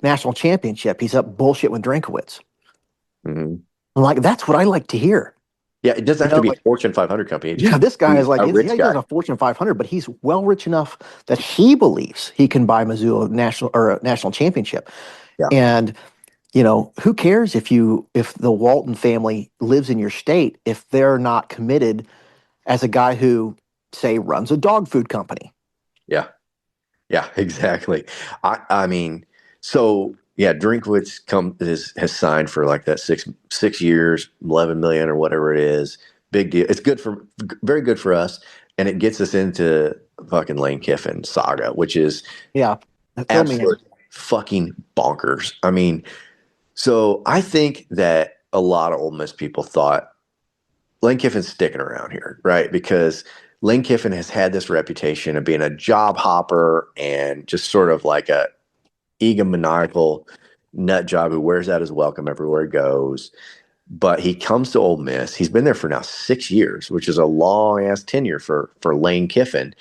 Speaker 7: national championship. He's up bullshit with Drinkowitz.
Speaker 6: mm-hmm.
Speaker 7: I'm like, that's what I like to hear.
Speaker 6: Yeah, it doesn't have to be a Fortune 500 company.
Speaker 7: Yeah, this guy is like,
Speaker 6: he's
Speaker 7: a Fortune 500, but he's well rich enough that he believes he can buy Mizzou a national championship.
Speaker 6: Yeah.
Speaker 7: And who cares if the Walton family lives in your state if they're not committed as a guy who, say, runs a dog food company?
Speaker 6: Yeah, exactly. I mean, so yeah, Drinkwitz has signed for like that 6 years, 11 million or whatever it is. Big deal. It's very good for us, and it gets us into fucking Lane Kiffin saga, which is absolutely fucking bonkers. I mean, so I think that a lot of Ole Miss people thought Lane Kiffin's sticking around here, right? Because Lane Kiffin has had this reputation of being a job hopper and just sort of like a egomaniacal nut job who wears out his welcome everywhere he goes. But he comes to Ole Miss. He's been there for now 6 years, which is a long ass tenure for Lane Kiffin,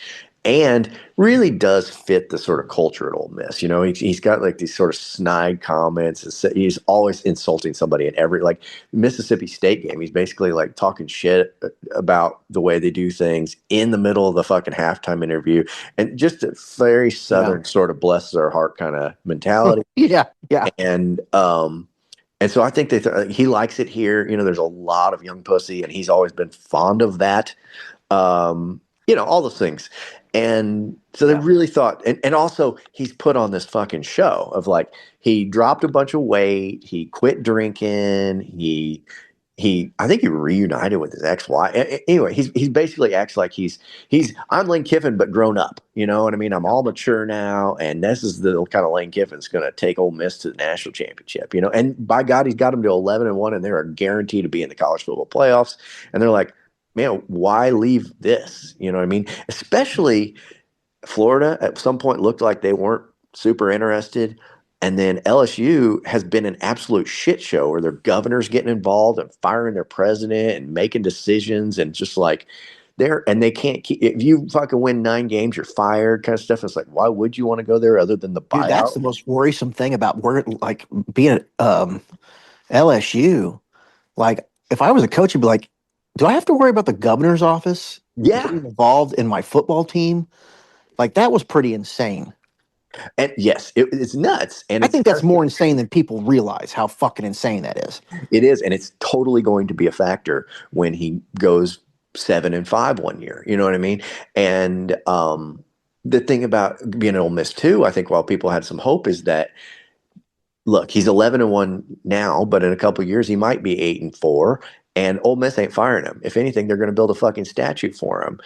Speaker 6: and really does fit the sort of culture at Ole Miss. He's got like these sort of snide comments. He's always insulting somebody at every like Mississippi State game. He's basically like talking shit about the way they do things in the middle of the fucking halftime interview, and just a very Southern sort of bless their heart kind of mentality.
Speaker 7: Yeah.
Speaker 6: And so I think he likes it here. There's a lot of young pussy, and he's always been fond of that. All those things. And so they really thought, and also he's put on this fucking show of like, he dropped a bunch of weight, he quit drinking, I think he reunited with his ex-wife. Anyway, he's basically acts like I'm Lane Kiffin, but grown up. You know what I mean? I'm all mature now, and this is the kind of Lane Kiffin's going to take Ole Miss to the national championship. And by God, he's got them to 11-1, and they're guaranteed to be in the college football playoffs. And they're like, man, why leave this? You know what I mean? Especially Florida at some point looked like they weren't super interested. And then LSU has been an absolute shit show where their governor's getting involved and firing their president and making decisions and just like there, and they can't keep. If you fucking win 9 games, you're fired, kind of stuff. It's like, why would you want to go there other than the
Speaker 7: Dude, that's the
Speaker 6: buyout?
Speaker 7: most worrisome thing about like being at LSU. Like, if I was a coach, I'd be like, do I have to worry about the governor's office
Speaker 6: Yeah,
Speaker 7: getting involved in my football team? Like, that was pretty insane.
Speaker 6: and yes, it's nuts, and
Speaker 7: I
Speaker 6: it's
Speaker 7: think that's more insane than people realize how fucking insane that is.
Speaker 6: it is, and it's totally going to be a factor when he goes 7-5 one year. You know what I mean? And the thing about being an Ole Miss too, I think, while people had some hope, is that look, he's 11-1 now, but in a couple of years he might be 8-4, and Ole Miss ain't firing him. If anything, they're going to build a fucking statue for him.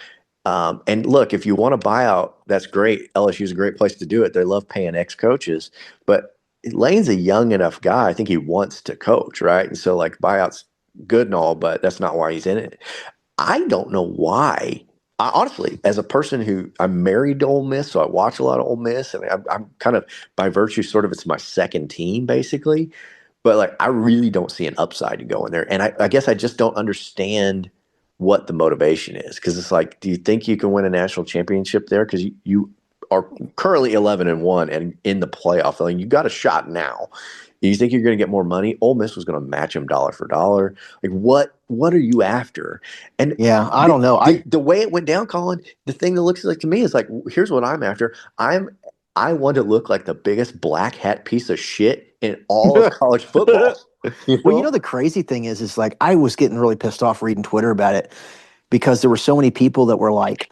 Speaker 6: And look, if you want a buyout, that's great. LSU is a great place to do it. They love paying ex-coaches, but Lane's a young enough guy. I think he wants to coach, right? And so, like, buyout's good and all, but that's not why he's in it. I don't know why. I, honestly, as a person who I'm married to Ole Miss, so I watch a lot of Ole Miss, and I'm kind of, by virtue, sort of, it's my second team basically. But like, I really don't see an upside to going there, and I guess I just don't understand what the motivation is, because it's like, do you think you can win a national championship there? Because you are currently 11-1 and in the playoff, and you got a shot now. You think you're going to get more money? Ole Miss was going to match him dollar for dollar. Like, what are you after? And
Speaker 7: Yeah, I don't know.
Speaker 6: the way it went down, Colin, the thing that looks like to me is like, here's what I'm after. I want to look like the biggest black hat piece of shit in all of college football.
Speaker 7: Well, the crazy thing is like, I was getting really pissed off reading Twitter about it because there were so many people that were like,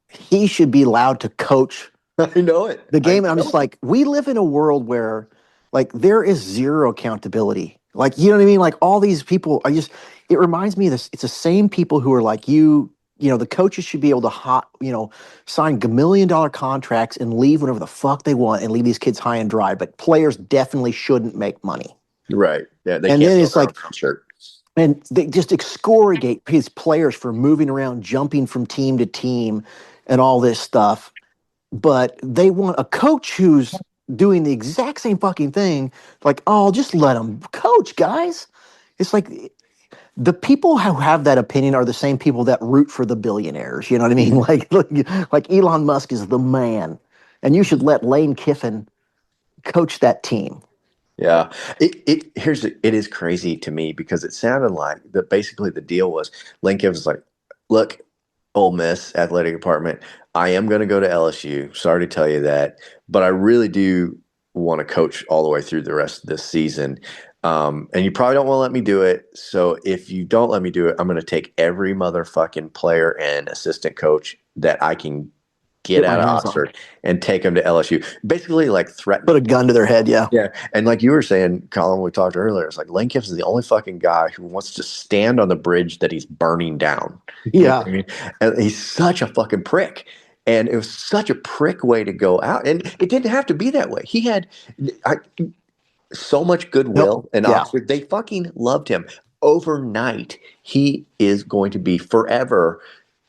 Speaker 7: he should be allowed to coach
Speaker 6: I know it.
Speaker 7: the game. And I'm just like, we live in a world where like there is zero accountability. Like, you know what I mean? Like, all these people are just, it reminds me of this. It's the same people who are like, the coaches should be able to sign $1 million contracts and leave whenever the fuck they want and leave these kids high and dry. But players definitely shouldn't make money.
Speaker 6: Right. Yeah. They
Speaker 7: And
Speaker 6: can't
Speaker 7: then
Speaker 6: sell
Speaker 7: it's
Speaker 6: their
Speaker 7: like,
Speaker 6: own shirt.
Speaker 7: and they just excoriate his players for moving around, jumping from team to team, and all this stuff. But they want a coach who's doing the exact same fucking thing. Like, oh, just let him coach, guys. It's like the people who have that opinion are the same people that root for the billionaires. You know what I mean? Like Elon Musk is the man, and you should let Lane Kiffin coach that team.
Speaker 6: Yeah. It is crazy to me, because it sounded like that basically the deal was Lane Kiffin was like, look, Ole Miss athletic department, I am going to go to LSU. Sorry to tell you that, but I really do want to coach all the way through the rest of this season. And you probably don't want to let me do it. So if you don't let me do it, I'm going to take every motherfucking player and assistant coach that I can get out of Oxford and take them to LSU. Basically, like, threatening.
Speaker 7: Put a gun to their head, yeah.
Speaker 6: Yeah, and like you were saying, Colin, we talked earlier, it's like Lane Kiffin's the only fucking guy who wants to stand on the bridge that he's burning down. You know
Speaker 7: Yeah.
Speaker 6: what I mean? And he's such a fucking prick. And it was such a prick way to go out. And it didn't have to be that way. He had so much goodwill in
Speaker 7: Yeah.
Speaker 6: Oxford. They fucking loved him. Overnight, he is going to be forever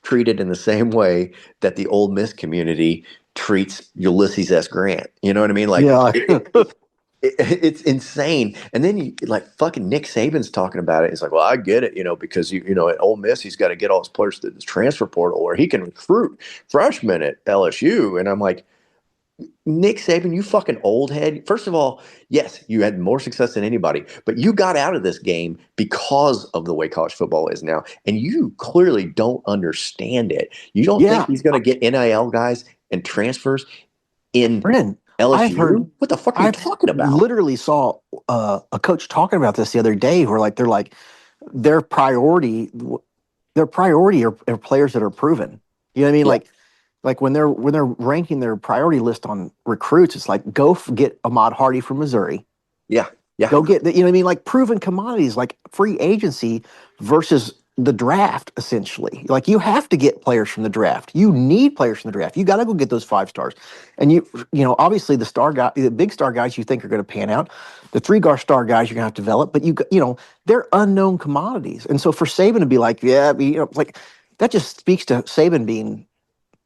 Speaker 6: treated in the same way that the Ole Miss community treats Ulysses S. Grant. You know what I mean? Like,
Speaker 7: Yeah.
Speaker 6: it's insane. And then like fucking Nick Saban's talking about it. He's like, well, I get it, because at Ole Miss, he's got to get all his players to the transfer portal, or he can recruit freshmen at LSU. And I'm like, Nick Saban, you fucking old head. First of all, yes, you had more success than anybody, but you got out of this game because of the way college football is now. And you clearly don't understand it. You don't think he's going to get NIL guys and transfers in
Speaker 7: Brennan,
Speaker 6: LSU? What the fuck are you talking about?
Speaker 7: Literally saw a coach talking about this the other day, where they're like, their priority are players that are proven. You know what I mean?
Speaker 6: Yeah.
Speaker 7: Like when they're ranking their priority list on recruits, it's like, go get Ahmad Hardy from Missouri.
Speaker 6: Yeah. Yeah.
Speaker 7: Go get you know what I mean? Like, proven commodities, like free agency versus the draft, essentially. Like, you have to get players from the draft. You need players from the draft. You got to go get those 5 stars. And obviously the big star guys you think are going to pan out. The 3-star guys you're going to have to develop, but they're unknown commodities. And so for Saban to be like, like, that just speaks to Saban being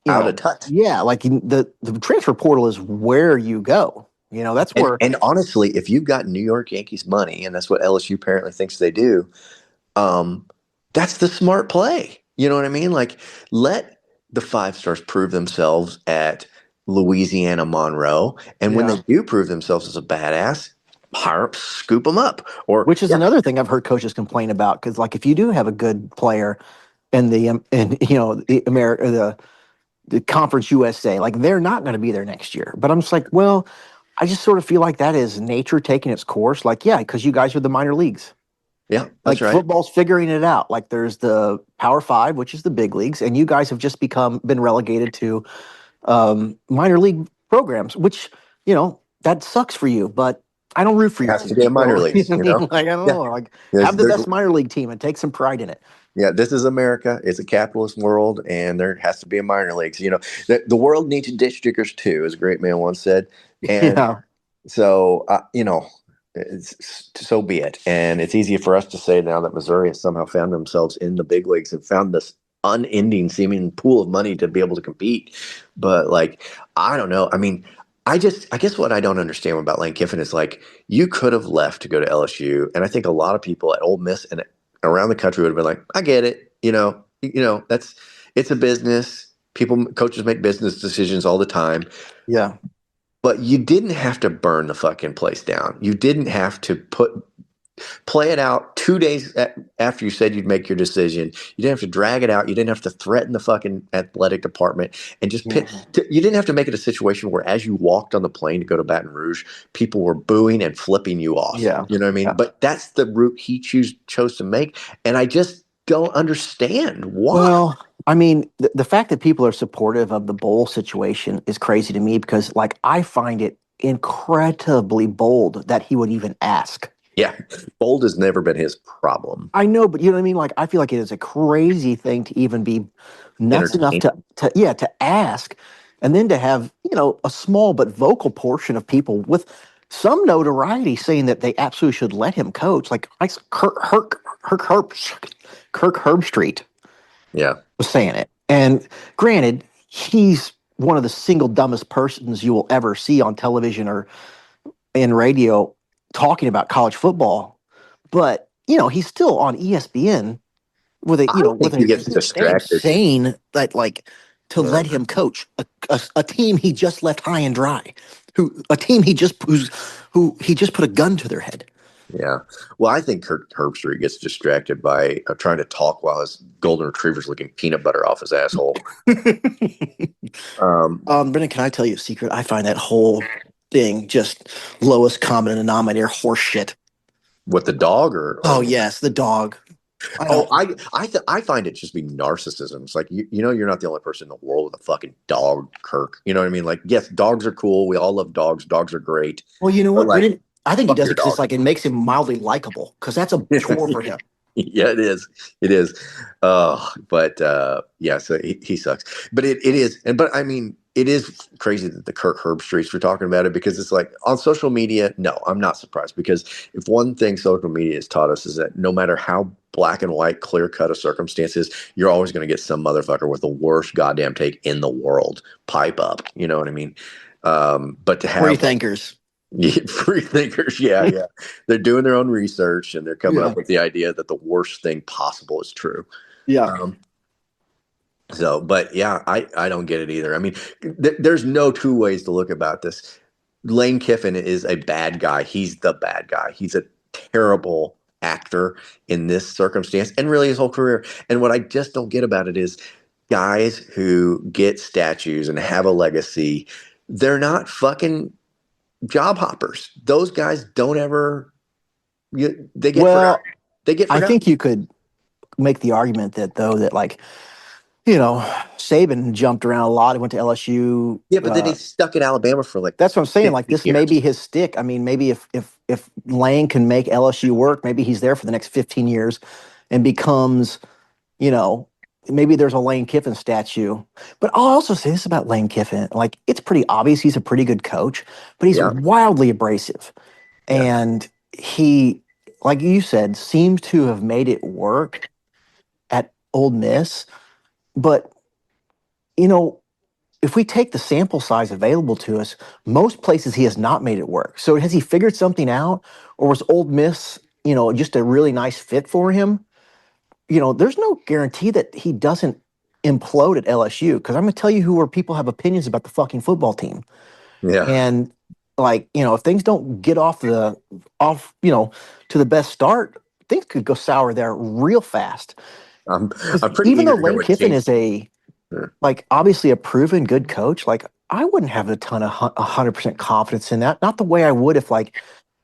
Speaker 6: out of touch.
Speaker 7: Yeah, like the transfer portal is where you go. That's where.
Speaker 6: And honestly, if you've got New York Yankees money, and that's what LSU apparently thinks they do, that's the smart play. You know what I mean? Like, let the 5 stars prove themselves at Louisiana Monroe, and when
Speaker 7: Yeah.
Speaker 6: they do prove themselves as a badass, scoop them up. Or
Speaker 7: Which is
Speaker 6: yeah,
Speaker 7: another thing I've heard coaches complain about, because like if you do have a good player in the America the Conference USA, like they're not going to be there next year. But I'm just like, well, I just sort of feel like that is nature taking its course. Like, yeah, because you guys are the minor leagues.
Speaker 6: yeah, that's
Speaker 7: Like
Speaker 6: right.
Speaker 7: football's figuring it out. Like there's the Power Five, which is the big leagues, and you guys have just been relegated to minor league programs, which that sucks for you. But I don't root for
Speaker 6: It
Speaker 7: your
Speaker 6: has to
Speaker 7: team.
Speaker 6: be in minor
Speaker 7: So you
Speaker 6: leagues,
Speaker 7: know what
Speaker 6: you
Speaker 7: I mean?
Speaker 6: know?
Speaker 7: Like I don't
Speaker 6: Yeah.
Speaker 7: know. Like
Speaker 6: There's,
Speaker 7: have the
Speaker 6: there's,
Speaker 7: best minor league team and take some pride in it.
Speaker 6: yeah, this is America. It's a capitalist world, and there has to be a minor leagues. The world needs ditch diggers too, as a great man once said. And
Speaker 7: Yeah.
Speaker 6: so, so be it. And it's easy for us to say now that Missouri has somehow found themselves in the big leagues and found this unending seeming pool of money to be able to compete. But like, I don't know. I mean, I guess what I don't understand about Lane Kiffin is like, you could have left to go to LSU. And I think a lot of people at Ole Miss and around the country would have been like, I get it. It's a business. Coaches make business decisions all the time.
Speaker 7: Yeah.
Speaker 6: But you didn't have to burn the fucking place down. You didn't have to play it out 2 days after you said you'd make your decision. You didn't have to drag it out. You didn't have to threaten the fucking athletic department and just pick.
Speaker 7: Mhm.
Speaker 6: You didn't have to make it a situation where, as you walked on the plane to go to Baton Rouge, people were booing and flipping you off.
Speaker 7: Yeah.
Speaker 6: You know what I mean?
Speaker 7: Yeah.
Speaker 6: But that's the route he chose to make, and I just don't understand why.
Speaker 7: Well, I mean, the fact that people are supportive of the bowl situation is crazy to me because, like, I find it incredibly bold that he would even ask.
Speaker 6: Yeah, bold has never been his problem.
Speaker 7: I know, but you know what I mean? Like, I feel like it is a crazy thing to even be nuts enough
Speaker 6: Entertaining.
Speaker 7: to ask, and then to have, a small but vocal portion of people with some notoriety saying that they absolutely should let him coach. Like, Kirk Herbstreit
Speaker 6: Yeah,
Speaker 7: was saying it. And granted, he's one of the single dumbest persons you will ever see on television or in radio talking about college football. But, he's still on ESPN with a,
Speaker 6: I
Speaker 7: with
Speaker 6: think
Speaker 7: a
Speaker 6: he gets
Speaker 7: huge stage
Speaker 6: distracted.
Speaker 7: saying that, like, to
Speaker 6: Yeah.
Speaker 7: let him coach a team he just left high and dry, a team who he just put a gun to their head.
Speaker 6: Yeah. Well, I think Kirk Herbstreit gets distracted by trying to talk while his golden retriever's licking peanut butter off his asshole.
Speaker 7: Brendan, can I tell you a secret? I find that whole thing just lowest common denominator horse shit.
Speaker 6: With the dog, or
Speaker 7: Oh yes, the dog. I
Speaker 6: oh,
Speaker 7: don't.
Speaker 6: I find it just be narcissism. It's like you're not the only person in the world with a fucking dog, Kirk. You know what I mean? Like, yes, dogs are cool. We all love dogs. Dogs are great.
Speaker 7: Well, you know
Speaker 6: But
Speaker 7: what,
Speaker 6: like,
Speaker 7: Brendan? I think he
Speaker 6: fuck
Speaker 7: does
Speaker 6: your
Speaker 7: it because it's
Speaker 6: dog.
Speaker 7: like it makes him mildly likable. Because that's a chore for him.
Speaker 6: Yeah, it is. It is. But yeah, so he sucks. But it is. But I mean, it is crazy that the Kirk Herbstreits were talking about it, because it's like on social media. No, I'm not surprised, because if one thing social media has taught us is that no matter how black and white, clear cut a circumstance is, you're always going to get some motherfucker with the worst goddamn take in the world pipe up. You know what I mean? But to
Speaker 7: Free
Speaker 6: have
Speaker 7: thinkers.
Speaker 6: yeah, free thinkers, yeah. They're doing their own research, and they're coming
Speaker 7: Yeah.
Speaker 6: up with the idea that the worst thing possible is true.
Speaker 7: Yeah.
Speaker 6: But yeah, I don't get it either. I mean, there's no two ways to look about this. Lane Kiffin is a bad guy. He's the bad guy. He's a terrible actor in this circumstance, and really his whole career. And what I just don't get about it is guys who get statues and have a legacy, they're not fucking job hoppers. Those guys don't ever. They get
Speaker 7: Well,
Speaker 6: forgotten. They get
Speaker 7: I
Speaker 6: forgotten.
Speaker 7: think you could make the argument that like Saban jumped around a lot. He went to LSU.
Speaker 6: Yeah, but then he stuck at Alabama for like
Speaker 7: That's what I'm saying. Like
Speaker 6: 15
Speaker 7: this may
Speaker 6: years.
Speaker 7: be his stick. I mean, maybe if Lane can make LSU work, maybe he's there for the next 15 years and becomes, you know, maybe there's a Lane Kiffin statue. But I'll also say this about Lane Kiffin. Like it's pretty obvious he's a pretty good coach, but he's
Speaker 6: Yeah,
Speaker 7: wildly abrasive.
Speaker 6: yeah,
Speaker 7: And he, like you said, seems to have made it work at Old Miss. But, you know, if we take the sample size available to us, most places he has not made it work. So has he figured something out, or was Old Miss, just a really nice fit for him? there's no guarantee that he doesn't implode at LSU. Because I'm gonna tell you where people have opinions about the fucking football team.
Speaker 6: Yeah.
Speaker 7: And like, if things don't get to the best start, things could go sour there real fast.
Speaker 6: I'm
Speaker 7: 'Cause
Speaker 6: pretty
Speaker 7: even
Speaker 6: eager
Speaker 7: though
Speaker 6: to hear
Speaker 7: Lane
Speaker 6: what
Speaker 7: Kiffin
Speaker 6: James.
Speaker 7: is like obviously a proven good coach, like I wouldn't have a ton of 100% confidence in that. Not the way I would if, like,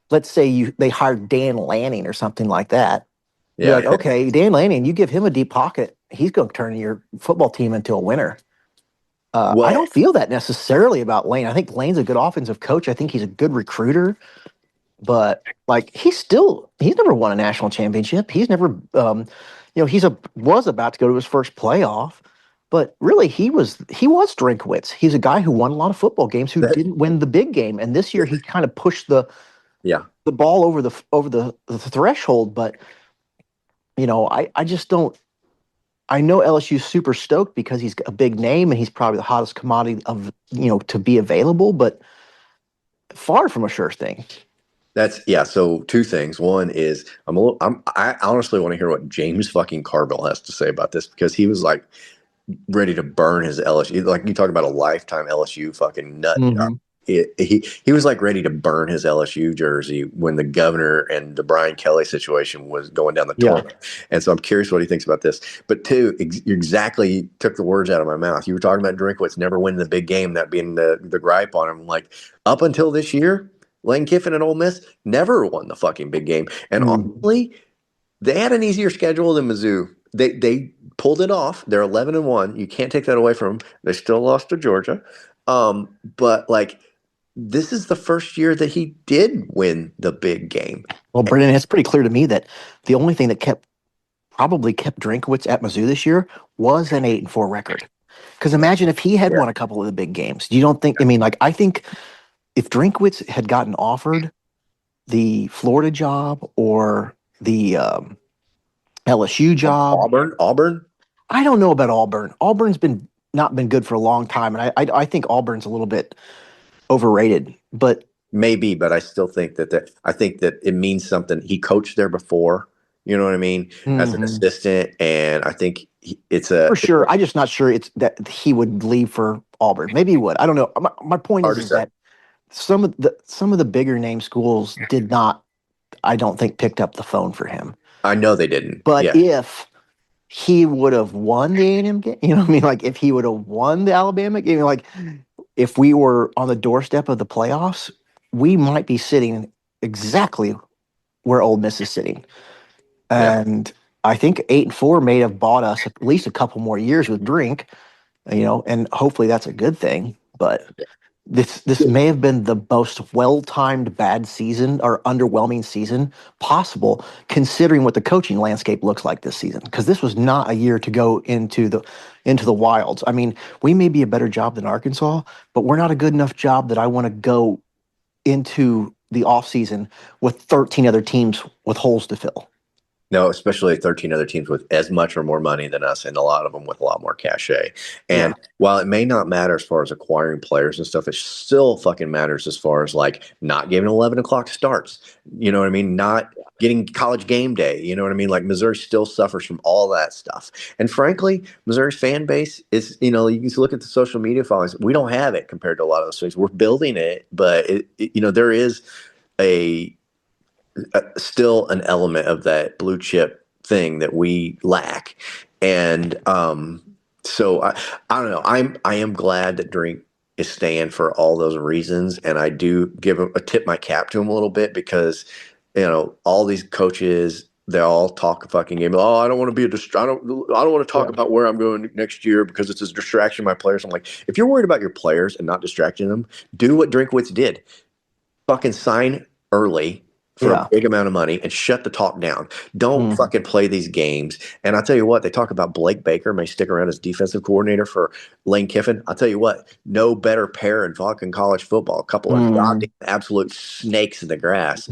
Speaker 7: let's say they hired Dan Lanning or something like that. Be
Speaker 6: Yeah.
Speaker 7: like, okay, Dan Lanning, you give him a deep pocket, he's going to turn your football team into a winner. I
Speaker 6: Well,
Speaker 7: don't feel that necessarily about Lane. I think Lane's a good offensive coach. I think he's a good recruiter, but like he's never won a national championship. He's never, was about to go to his first playoff, but really he was Drinkwitz. He's a guy who won a lot of football games who
Speaker 6: that,
Speaker 7: didn't win the big game, and this year he kind of pushed the
Speaker 6: yeah.
Speaker 7: the ball over the threshold. But I just don't. I know LSU's super stoked because he's a big name and he's probably the hottest commodity to be available, but far from a sure thing.
Speaker 6: So two things. One is I honestly want to hear what James fucking Carville has to say about this, because he was like ready to burn his LSU. Like, you talk about a lifetime LSU fucking nut.
Speaker 7: Mm-hmm.
Speaker 6: He was like ready to burn his LSU jersey when the governor and the Brian Kelly situation was going down the
Speaker 7: Yeah.
Speaker 6: toilet. And so I'm curious what he thinks about this. But two, you exactly took the words out of my mouth. You were talking about Drinkwitz never winning the big game, that being the gripe on him. Like, up until this year, Lane Kiffin and Ole Miss never won the fucking big game. And honestly, they had an easier schedule than Mizzou. They pulled it off. They're 11-1. You can't take that away from them. They still lost to Georgia. But like, this is the first year that he did win the big game.
Speaker 7: Well, Brendan, it's pretty clear to me that the only thing that probably kept Drinkwitz at Mizzou this year was an 8-4 record. Because imagine if he had won a couple of the big games. You don't think? I mean, like, I think if Drinkwitz had gotten offered the Florida job or the LSU job,
Speaker 6: Auburn.
Speaker 7: I don't know about Auburn. Auburn's not been good for a long time, and I think Auburn's a little bit overrated. But
Speaker 6: Maybe, but I still think I think that it means something. He coached there before, you know what I mean, as an assistant, and I think
Speaker 7: for sure, I'm just not sure it's that he would leave for Auburn. Maybe he would. I don't know. My point is that some of the bigger name schools did not, I don't think, picked up the phone for him.
Speaker 6: I know they didn't.
Speaker 7: But if he would have won the A&M game, you know what I mean? Like, if he would have won the Alabama game, like, if we were on the doorstep of the playoffs, we might be sitting exactly where Ole Miss is sitting. And I think 8-4 may have bought us at least a couple more years with Drink, and hopefully that's a good thing. But this may have been the most well-timed bad season or underwhelming season possible, considering what the coaching landscape looks like this season. Because this was not a year to go into the wilds. I mean, we may be a better job than Arkansas, but we're not a good enough job that I want to go into the offseason with 13 other teams with holes to fill.
Speaker 6: No, especially 13 other teams with as much or more money than us, and a lot of them with a lot more cachet. And while it may not matter as far as acquiring players and stuff, it still fucking matters as far as like not giving 11 o'clock starts. You know what I mean? Not getting college game day. You know what I mean? Like, Missouri still suffers from all that stuff. And frankly, Missouri's fan base is, you can look at the social media followings. We don't have it compared to a lot of those things. We're building it, but there is still an element of that blue chip thing that we lack. And so I don't know. I am glad that Drink is staying for all those reasons, and I do tip my cap to him a little bit, because all these coaches, they all talk a fucking game. Oh, I don't want to be I don't want to talk about where I'm going next year because it's a distraction of my players. I'm like, if you're worried about your players and not distracting them, do what Drinkwitz did. Fucking sign early for a big amount of money and shut the talk down. Don't fucking play these games. And I'll tell you what, they talk about Blake Baker may stick around as defensive coordinator for Lane Kiffin. I'll tell you what, no better pair in fucking college football. A couple of goddamn absolute snakes in the grass.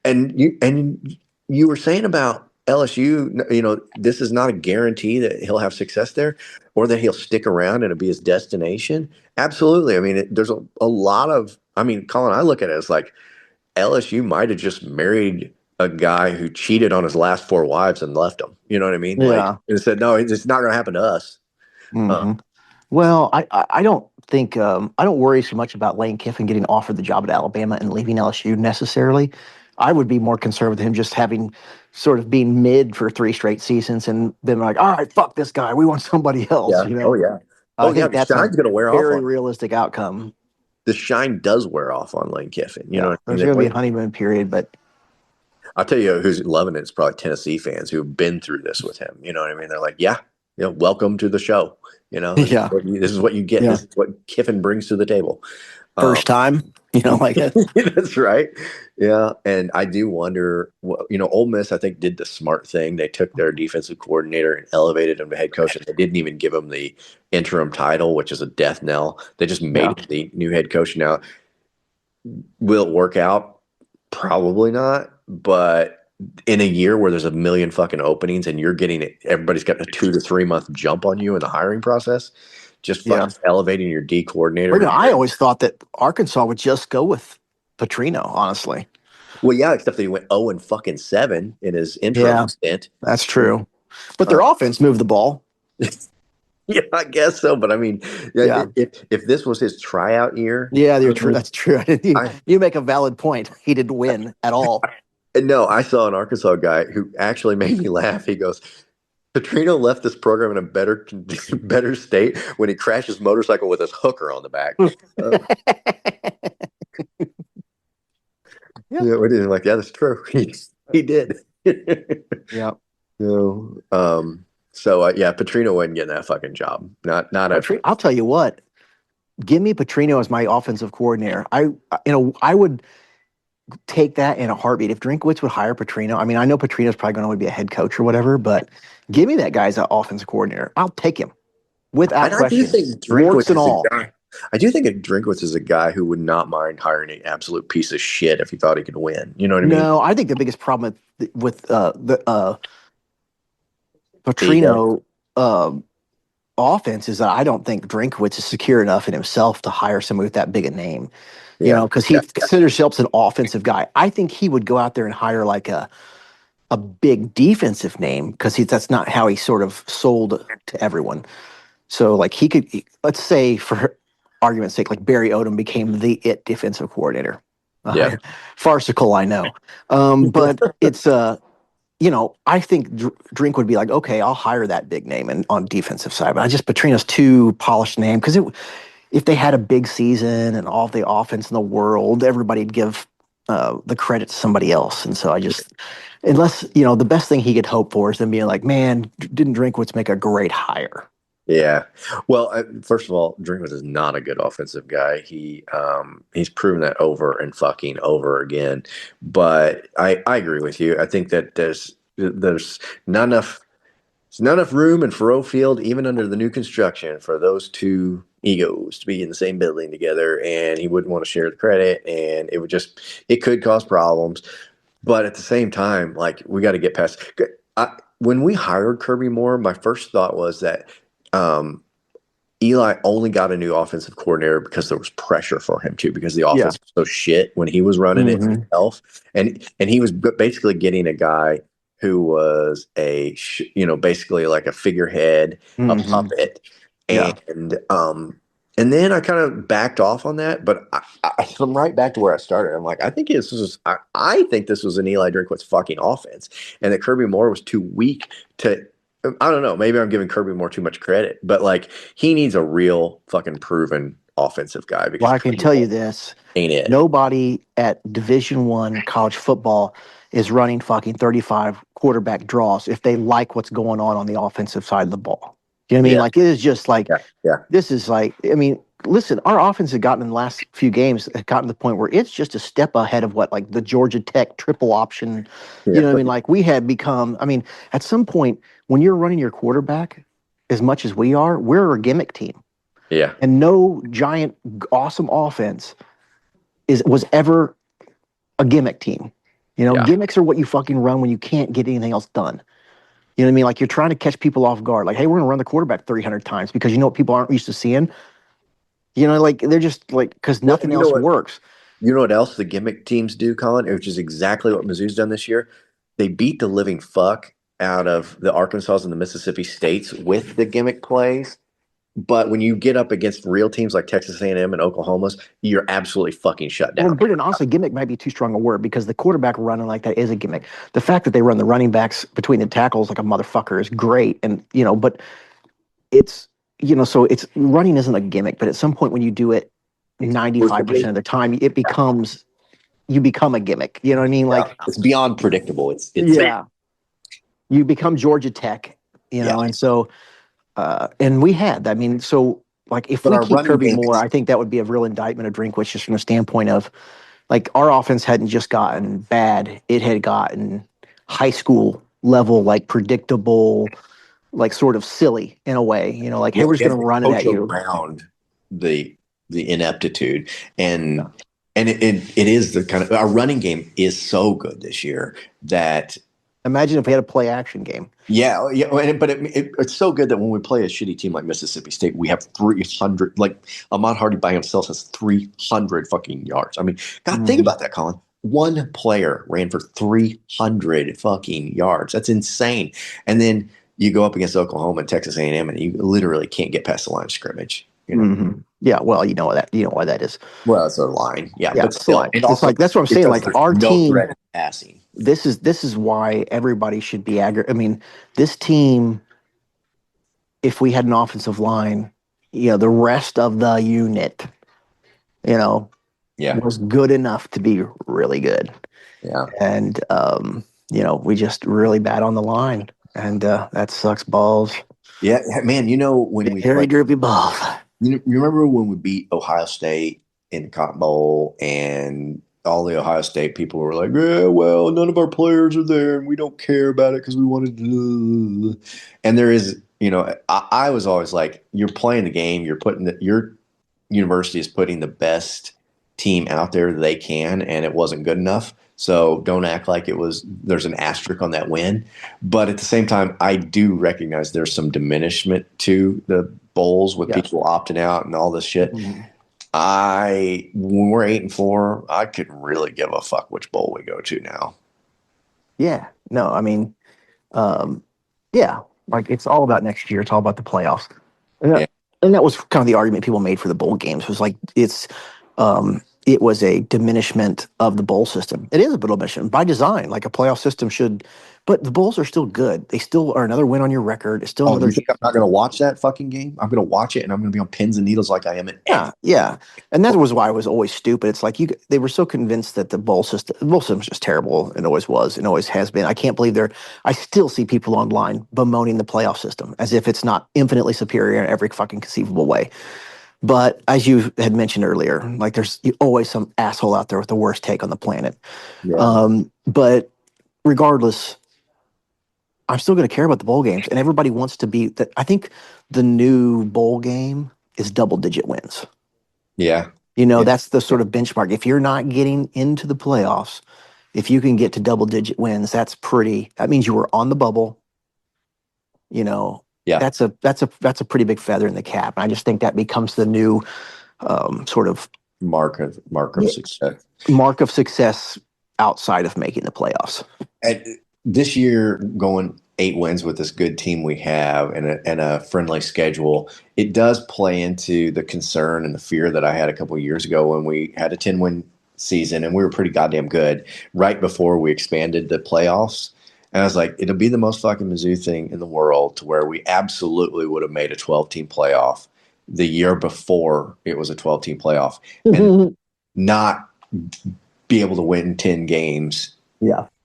Speaker 6: and you were saying about LSU, this is not a guarantee that he'll have success there or that he'll stick around and it'll be his destination. Absolutely. I mean, there's a lot of, Colin, I look at it as like, LSU might have just married a guy who cheated on his last 4 wives and left them. You know what I mean? Like,
Speaker 7: Yeah.
Speaker 6: and said, no, it's not going to happen to us.
Speaker 7: hmm Well, I don't think I don't worry so much about Lane Kiffin getting offered the job at Alabama and leaving LSU necessarily. I would be more concerned with him just having sort of being mid for 3 straight seasons and then like, all right, fuck this guy. We want somebody else.
Speaker 6: Yeah. Oh, yeah. Oh,
Speaker 7: I
Speaker 6: yeah.
Speaker 7: think
Speaker 6: The
Speaker 7: that's a
Speaker 6: shine's going to wear off
Speaker 7: very
Speaker 6: on
Speaker 7: realistic outcome.
Speaker 6: the shine does wear off on Lane Kiffin. You know
Speaker 7: Yeah,
Speaker 6: what I
Speaker 7: there's
Speaker 6: mean?
Speaker 7: going to be a honeymoon period, but
Speaker 6: I'll tell you who's loving it. It's probably Tennessee fans who've been through this with him. You know what I mean? They're like, yeah, welcome to the show.
Speaker 7: yeah,
Speaker 6: This is what you get.
Speaker 7: yeah,
Speaker 6: This is what Kiffin brings to the table.
Speaker 7: first time, like that.
Speaker 6: That's right. Yeah. And I do wonder, Ole Miss, I think, did the smart thing. They took their defensive coordinator and elevated him to head coach. And they didn't even give him the interim title, which is a death knell. They just made him the new head coach. Now, will it work out? Probably not. But in a year where there's a million fucking openings and you're getting it, everybody's got a 2 to 3 month jump on you in the hiring process. Just fucking elevating your D coordinator.
Speaker 7: Well, I always thought that Arkansas would just go with Petrino, honestly.
Speaker 6: Well, yeah, except that he went 0-7 in his intro stint.
Speaker 7: That's true. But their offense moved the ball.
Speaker 6: Yeah, I guess so. But I mean, if this was his tryout year,
Speaker 7: that's true. You make a valid point. He didn't win at all.
Speaker 6: No, I saw an Arkansas guy who actually made me laugh. He goes, Petrino left this program in a better state when he crashed his motorcycle with his hooker on the back. Yeah, we didn't like. Yeah, that's true. He did.
Speaker 7: Yeah.
Speaker 6: No. Yeah, Petrino wasn't getting that fucking job.
Speaker 7: I'll tell you what. Give me Petrino as my offensive coordinator. I would take that in a heartbeat. If Drinkwitz would hire Petrino, I mean, I know Petrino's probably going to be a head coach or whatever, but give me that guy as an offensive coordinator. I'll take him without question. Warts and all.
Speaker 6: I do think Drinkwitz is a guy who would not mind hiring an absolute piece of shit if he thought he could win. You know what I mean?
Speaker 7: No, I think the biggest problem with the Petrino offense is that I don't think Drinkwitz is secure enough in himself to hire somebody with that big a name. Because he considers himself an offensive guy. I think he would go out there and hire like a big defensive name because that's not how he sort of sold to everyone. So like he could, let's say for argument's sake, like Barry Odom became the defensive coordinator. Farcical, I know. But it's I think Drink would be like, okay, I'll hire that big name on defensive side. But Petrino's too polished name because if they had a big season and all the offense in the world, everybody'd give the credit to somebody else. And so unless, the best thing he could hope for is them being like, man, didn't Drinkwitz make a great hire?
Speaker 6: Yeah. Well, first of all, Drinkwitz is not a good offensive guy. He's proven that over and fucking over again. But I agree with you. I think that there's not enough room in Faroe Field, even under the new construction, for those two egos to be in the same building together, and he wouldn't want to share the credit, and it could cause problems. But at the same time, like, we got to get past. When we hired Kirby Moore, my first thought was that Eli only got a new offensive coordinator because there was pressure for him too, because the offense was so shit when he was running it himself, and he was basically getting a guy who was basically like a figurehead, a puppet. And then I kind of backed off on that, but I'm right back to where I started. I'm like, I think this was an Eli Drinkwitz fucking offense, and that Kirby Moore was too weak to. I don't know. Maybe I'm giving Kirby Moore too much credit, but like, he needs a real fucking proven offensive guy.
Speaker 7: Well, I can tell you this:
Speaker 6: ain't it?
Speaker 7: Nobody at Division I college football is running fucking 35 quarterback draws if they like what's going on the offensive side of the ball. You know what I mean?
Speaker 6: Yeah.
Speaker 7: Like, it is just like,
Speaker 6: Yeah.
Speaker 7: This is like, I mean, listen, our offense had gotten in the last few games, had gotten to the point where it's just a step ahead of what, like, the Georgia Tech triple option, you know what I mean? Like, we had become, I mean, at some point, when you're running your quarterback as much as we are, we're a gimmick team.
Speaker 6: Yeah.
Speaker 7: And no giant, awesome offense was ever a gimmick team. Gimmicks are what you fucking run when you can't get anything else done. You know what I mean? Like, you're trying to catch people off guard. Like, hey, we're going to run the quarterback 300 times because you know what people aren't used to seeing? Like, they're just like, because nothing else works.
Speaker 6: You know what else the gimmick teams do, Colin? Which is exactly what Mizzou's done this year. They beat the living fuck out of the Arkansas and the Mississippi States with the gimmick plays. But when you get up against real teams like Texas A&M and Oklahoma's, you're absolutely fucking shut
Speaker 7: Well,
Speaker 6: down.
Speaker 7: Brendan, honestly, gimmick might be too strong a word because the quarterback running like that is a gimmick. The fact that they run the running backs between the tackles like a motherfucker is great. And, but it's, so it's running isn't a gimmick, but at some point when you do it 95% of the time, you become a gimmick. You know what I mean? Like,
Speaker 6: It's beyond predictable. It's
Speaker 7: yeah, you become Georgia Tech, and so, and we had, I mean, so like if
Speaker 6: But
Speaker 7: we
Speaker 6: our
Speaker 7: keep
Speaker 6: running
Speaker 7: Kirby
Speaker 6: game
Speaker 7: Moore,
Speaker 6: is-
Speaker 7: I think that would be a real indictment of Drinkwitz just from the standpoint of like our offense hadn't just gotten bad, it had gotten high school level, like predictable, like sort of silly in a way, like hey, we're just going to run it at you.
Speaker 6: Around the ineptitude and it is the kind of our running game is so good this year that
Speaker 7: Imagine if we had a play action game.
Speaker 6: yeah, but it's so good that when we play a shitty team like Mississippi State, we have 300. Like Ahmad Hardy by himself has 300 fucking yards. I mean, God, think about that, Colin. One player ran for 300 fucking yards. That's insane. And then you go up against Oklahoma and Texas A&M, and you literally can't get past the line of scrimmage.
Speaker 7: Yeah, well, you know why that is.
Speaker 6: Well, it's a line, yeah,
Speaker 7: but
Speaker 6: it's still,
Speaker 7: it's also, like that's what I'm saying. Like our team,
Speaker 6: threat of passing.
Speaker 7: This is why everybody should be I mean, this team, if we had an offensive line, the rest of the unit, was good enough to be really good.
Speaker 6: Yeah.
Speaker 7: And we just really bad on the line. And that sucks balls.
Speaker 6: Yeah, man, when we
Speaker 7: Harry Derby balls.
Speaker 6: You remember when we beat Ohio State in the Cotton Bowl and all the Ohio State people were like, yeah, well, none of our players are there and we don't care about it because we wanted to. And there is, I was always like, you're playing the game, your university is putting the best team out there they can, and it wasn't good enough. So don't act like there's an asterisk on that win. But at the same time, I do recognize there's some diminishment to the bowls with people opting out and all this shit.
Speaker 7: Mm-hmm.
Speaker 6: When we're 8-4, I could really give a fuck which bowl we go to now.
Speaker 7: Yeah. No, I mean, like it's all about next year. It's all about the playoffs. And that was kind of the argument people made for the bowl games was like, it was a diminishment of the bowl system. It is a diminishment by design, like a playoff system should, but the bowls are still good. They still are another win on your record. It's still another.
Speaker 6: You think I'm not going to watch that fucking game? I'm going to watch it, and I'm going to be on pins and needles like I am at.
Speaker 7: Yeah. And that was why I was always stupid. It's like they were so convinced that the bowl system is just terrible. It always was and always has been. I can't believe I still see people online bemoaning the playoff system as if it's not infinitely superior in every fucking conceivable way. But as you had mentioned earlier, like there's always some asshole out there with the worst take on the planet. Yeah. But regardless, I'm still going to care about the bowl games, and everybody wants to be that. I think the new bowl game is double-digit wins.
Speaker 6: Yeah.
Speaker 7: That's the sort of benchmark. If you're not getting into the playoffs, if you can get to double-digit wins, that means you were on the bubble. Yeah. That's a pretty big feather in the cap. And I just think that becomes the new sort of
Speaker 6: mark of success.
Speaker 7: Mark of success outside of making the playoffs.
Speaker 6: And this year, going 8 wins with this good team we have and a friendly schedule, it does play into the concern and the fear that I had a couple of years ago when we had a 10-win season and we were pretty goddamn good right before we expanded the playoffs. And I was like, it'll be the most fucking Mizzou thing in the world to where we absolutely would have made a 12-team playoff the year before it was a 12-team playoff and not be able to win 10 games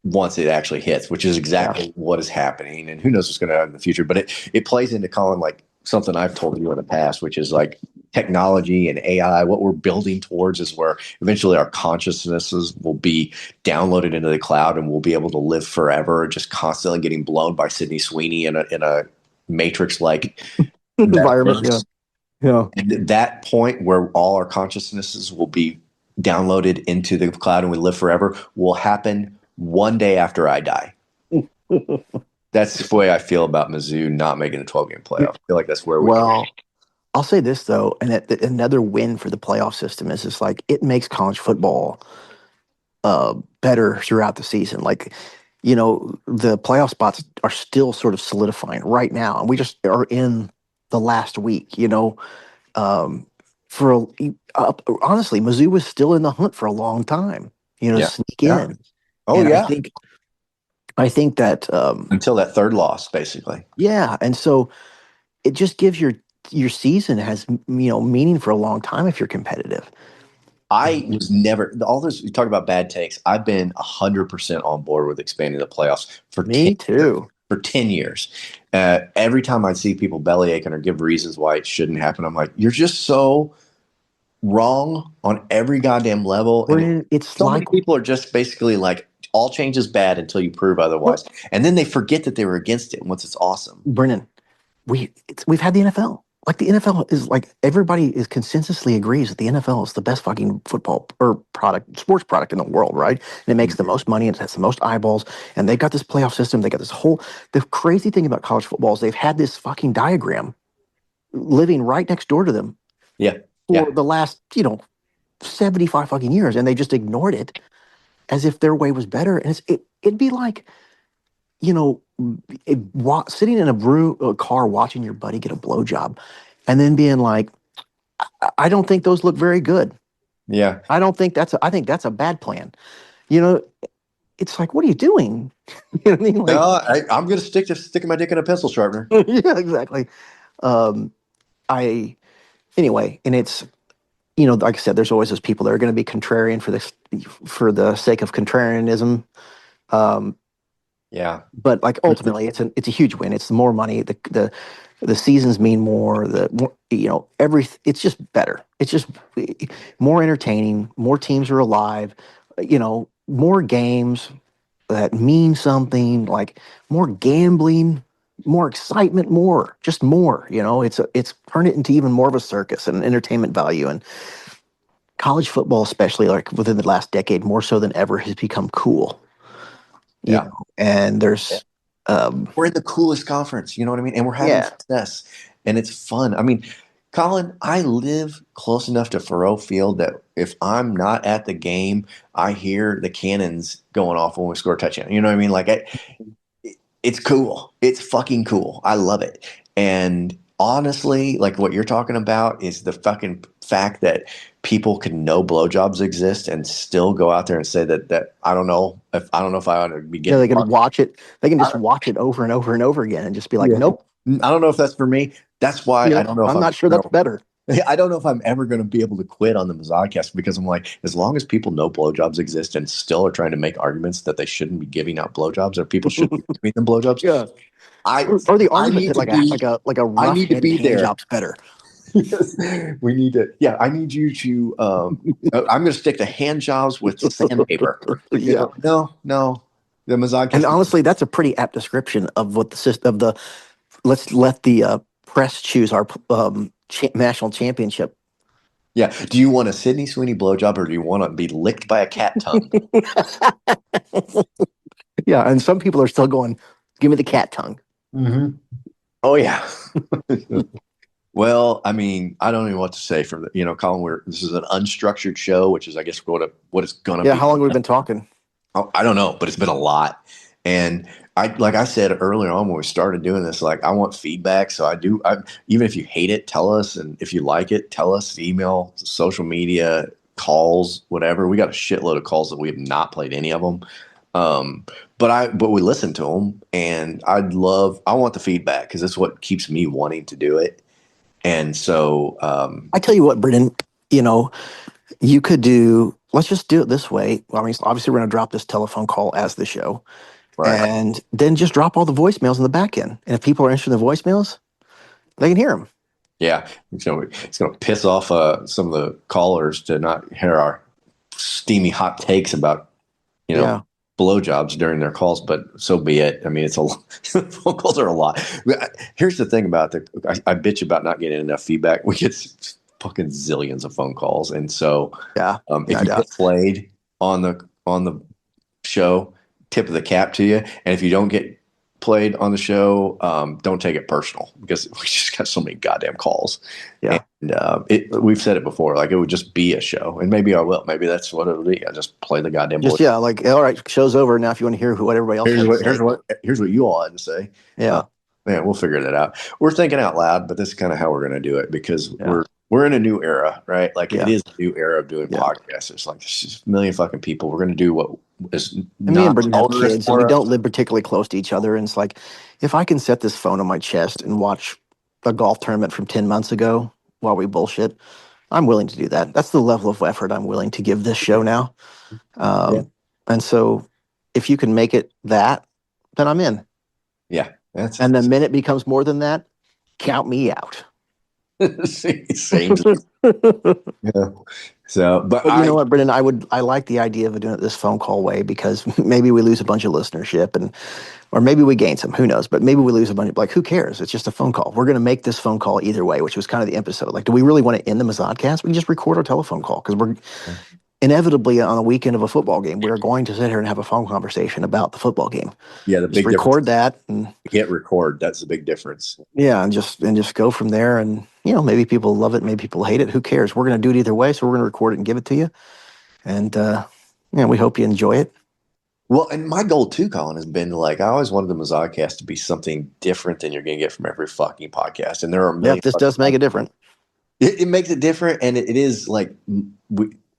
Speaker 6: once it actually hits, which is exactly what is happening. And who knows what's going to happen in the future. But it plays into, Colin, like something I've told you in the past, which is like technology and AI. What we're building towards is where eventually our consciousnesses will be downloaded into the cloud and we'll be able to live forever, just constantly getting blown by Sydney Sweeney in a Matrix-like
Speaker 7: environment. Yeah.
Speaker 6: And at that point where all our consciousnesses will be downloaded into the cloud and we live forever will happen one day after I die. That's the way I feel about Mizzou not making a 12-game playoff. I feel like that's where we are.
Speaker 7: I'll say this though, and that another win for the playoff system is just like it makes college football better throughout the season. Like, the playoff spots are still sort of solidifying right now, and we just are in the last week. Um, honestly, Mizzou was still in the hunt for a long time. To
Speaker 6: Yeah.
Speaker 7: sneak
Speaker 6: Yeah.
Speaker 7: in,
Speaker 6: Oh
Speaker 7: and
Speaker 6: yeah.
Speaker 7: I think that
Speaker 6: Until that third loss, basically.
Speaker 7: yeah, and so it just gives your season has meaning for a long time if you're competitive.
Speaker 6: I was never all this. You talk about bad takes. I've been 100% on board with expanding the playoffs for
Speaker 7: Me
Speaker 6: 10 years.
Speaker 7: too.
Speaker 6: For 10 years. Every time I see people belly aching or give reasons why it shouldn't happen, I'm like, you're just so wrong on every goddamn level. And
Speaker 7: It's
Speaker 6: so many
Speaker 7: like
Speaker 6: people are just basically like, all change is bad until you prove otherwise. And then they forget that they were against it once it's awesome.
Speaker 7: Brennan, we've had the NFL. Like the NFL is like everybody is consensusly agrees that the NFL is the best fucking football or sports product in the world, right? And it makes the most money and it has the most eyeballs. And they've got this playoff system. They got this whole. The crazy thing about college football is they've had this fucking diagram living right next door to them
Speaker 6: Yeah.
Speaker 7: for
Speaker 6: Yeah.
Speaker 7: the last 75 fucking years, and they just ignored it as if their way was better. And it'd be like sitting in a car watching your buddy get a blowjob and then being like, I don't think those look very good.
Speaker 6: Yeah.
Speaker 7: I think that's a bad plan. You know, it's like, what are you doing? You know what I mean? Like,
Speaker 6: No, I'm going to sticking my dick in a pencil sharpener.
Speaker 7: yeah, exactly. Um, I anyway, and it's like I said, there's always those people that are going to be contrarian for the sake of contrarianism. Um,
Speaker 6: Yeah.
Speaker 7: but like ultimately, it's a huge win. It's more money. The seasons mean more. It's just better. It's just more entertaining. More teams are alive. More games that mean something. Like more gambling, more excitement, just more. It's turned it into even more of a circus and an entertainment value. And college football, especially like within the last decade, more so than ever, has become cool.
Speaker 6: Yeah.
Speaker 7: And there's
Speaker 6: We're in the coolest conference, you know what I mean? And we're having
Speaker 7: yeah.
Speaker 6: success and it's fun. I mean, Colin, I live close enough to Faroe Field that if I'm not at the game, I hear the cannons going off when we score a touchdown. You know what I mean? Like, it's cool. It's fucking cool. I love it. And honestly, like what you're talking about is the fucking fact that people can know blowjobs exist and still go out there and say that I don't know if I ought to be getting.
Speaker 7: They can watch it. They can just watch it over and over and over again and just be like,
Speaker 6: Yeah.
Speaker 7: nope.
Speaker 6: I don't know if that's for me. That's why I don't know if
Speaker 7: I'm not sure that's better.
Speaker 6: I don't know if I'm ever going to be able to quit on the Mizzodcast because I'm like, as long as people know blowjobs exist and still are trying to make arguments that they shouldn't be giving out blowjobs or people should be giving them blowjobs.
Speaker 7: Yeah. Or the argument that like a rough-handed hand job's better.
Speaker 6: We need to. Yeah, I need you to. I'm going to stick the hand jobs with sandpaper.
Speaker 7: Yeah.
Speaker 6: No. The Mizzodcast.
Speaker 7: And honestly, that's a pretty apt description of what the system of the. Let's let the press choose our national championship.
Speaker 6: Yeah. Do you want a Sydney Sweeney blowjob or do you want to be licked by a cat tongue?
Speaker 7: Yeah, and some people are still going, "Give me the cat tongue."
Speaker 6: Mm-hmm. Oh yeah. Well, I mean, I don't even know what to say from the, Colin. This is an unstructured show, which is, I guess, what it's going to be.
Speaker 7: Yeah, how long have we been talking?
Speaker 6: I don't know, but it's been a lot. And like I said earlier on when we started doing this, like I want feedback. So even if you hate it, tell us. And if you like it, tell us, email, social media, calls, whatever. We got a shitload of calls that we have not played any of them. But we listen to them and I want the feedback because it's what keeps me wanting to do it. And so,
Speaker 7: I tell you what, Brendan, you could let's just do it this way. I mean, obviously we're going to drop this telephone call as the show.
Speaker 6: right.
Speaker 7: And then just drop all the voicemails in the back end. And if people are interested in the voicemails, they can hear them.
Speaker 6: Yeah. It's going to piss off some of the callers to not hear our steamy hot takes about, blowjobs during their calls, but so be it. I mean, phone calls are a lot. Here's the thing about I bitch about not getting enough feedback. We get fucking zillions of phone calls. And so if you get played on the show, tip of the cap to you. And if you don't get played on the show, don't take it personal because we just got so many goddamn calls.
Speaker 7: Yeah.
Speaker 6: And we've said it before, like it would just be a show, and maybe I will. Maybe that's what it'll be. I just play the goddamn
Speaker 7: Just
Speaker 6: bullshit.
Speaker 7: like, all right, show's over now. If you want to hear what everybody else has to say.
Speaker 6: Here's what you all had to say.
Speaker 7: Yeah.
Speaker 6: Man, we'll figure that out. We're thinking out loud, but this is kind of how we're going to do it because
Speaker 7: Yeah.
Speaker 6: we're in a new era, right? Like
Speaker 7: Yeah.
Speaker 6: it is a new era of doing podcasts. It's like there's just a million fucking people. We're going to do what is
Speaker 7: And me and Brendan have
Speaker 6: onerous
Speaker 7: kids,
Speaker 6: for
Speaker 7: and we
Speaker 6: us.
Speaker 7: don't live particularly close to each other. And it's like, if I can set this phone on my chest and watch a golf tournament from 10 months ago while we bullshit, I'm willing to do that. That's the level of effort I'm willing to give this show now. And so if you can make it that, then I'm in.
Speaker 6: Yeah.
Speaker 7: And the minute it becomes more than that, count me out.
Speaker 6: Same. Yeah. So, but
Speaker 7: you know what, Brendan, I like the idea of doing it this phone call way because maybe we lose a bunch of listenership or maybe we gain some, who knows, but maybe we lose a bunch of, like, who cares? It's just a phone call. We're going to make this phone call either way, which was kind of the episode. Like, do we really want to end the Mazodcast? We can just record our telephone call because we're inevitably on a weekend of a football game. We're going to sit here and have a phone conversation about the football game.
Speaker 6: Yeah. The
Speaker 7: just
Speaker 6: big
Speaker 7: record
Speaker 6: difference.
Speaker 7: that and
Speaker 6: Hit record. That's the big difference.
Speaker 7: yeah, and just go from there. And maybe people love it, maybe people hate it. Who cares? We're going to do it either way. So we're going to record it and give it to you. And we hope you enjoy it.
Speaker 6: Well, and my goal too, Colin, has been like I always wanted the Mazodcast to be something different than you're going to get from every fucking podcast. And there are a million.
Speaker 7: This does make it different.
Speaker 6: It makes it different, and it is like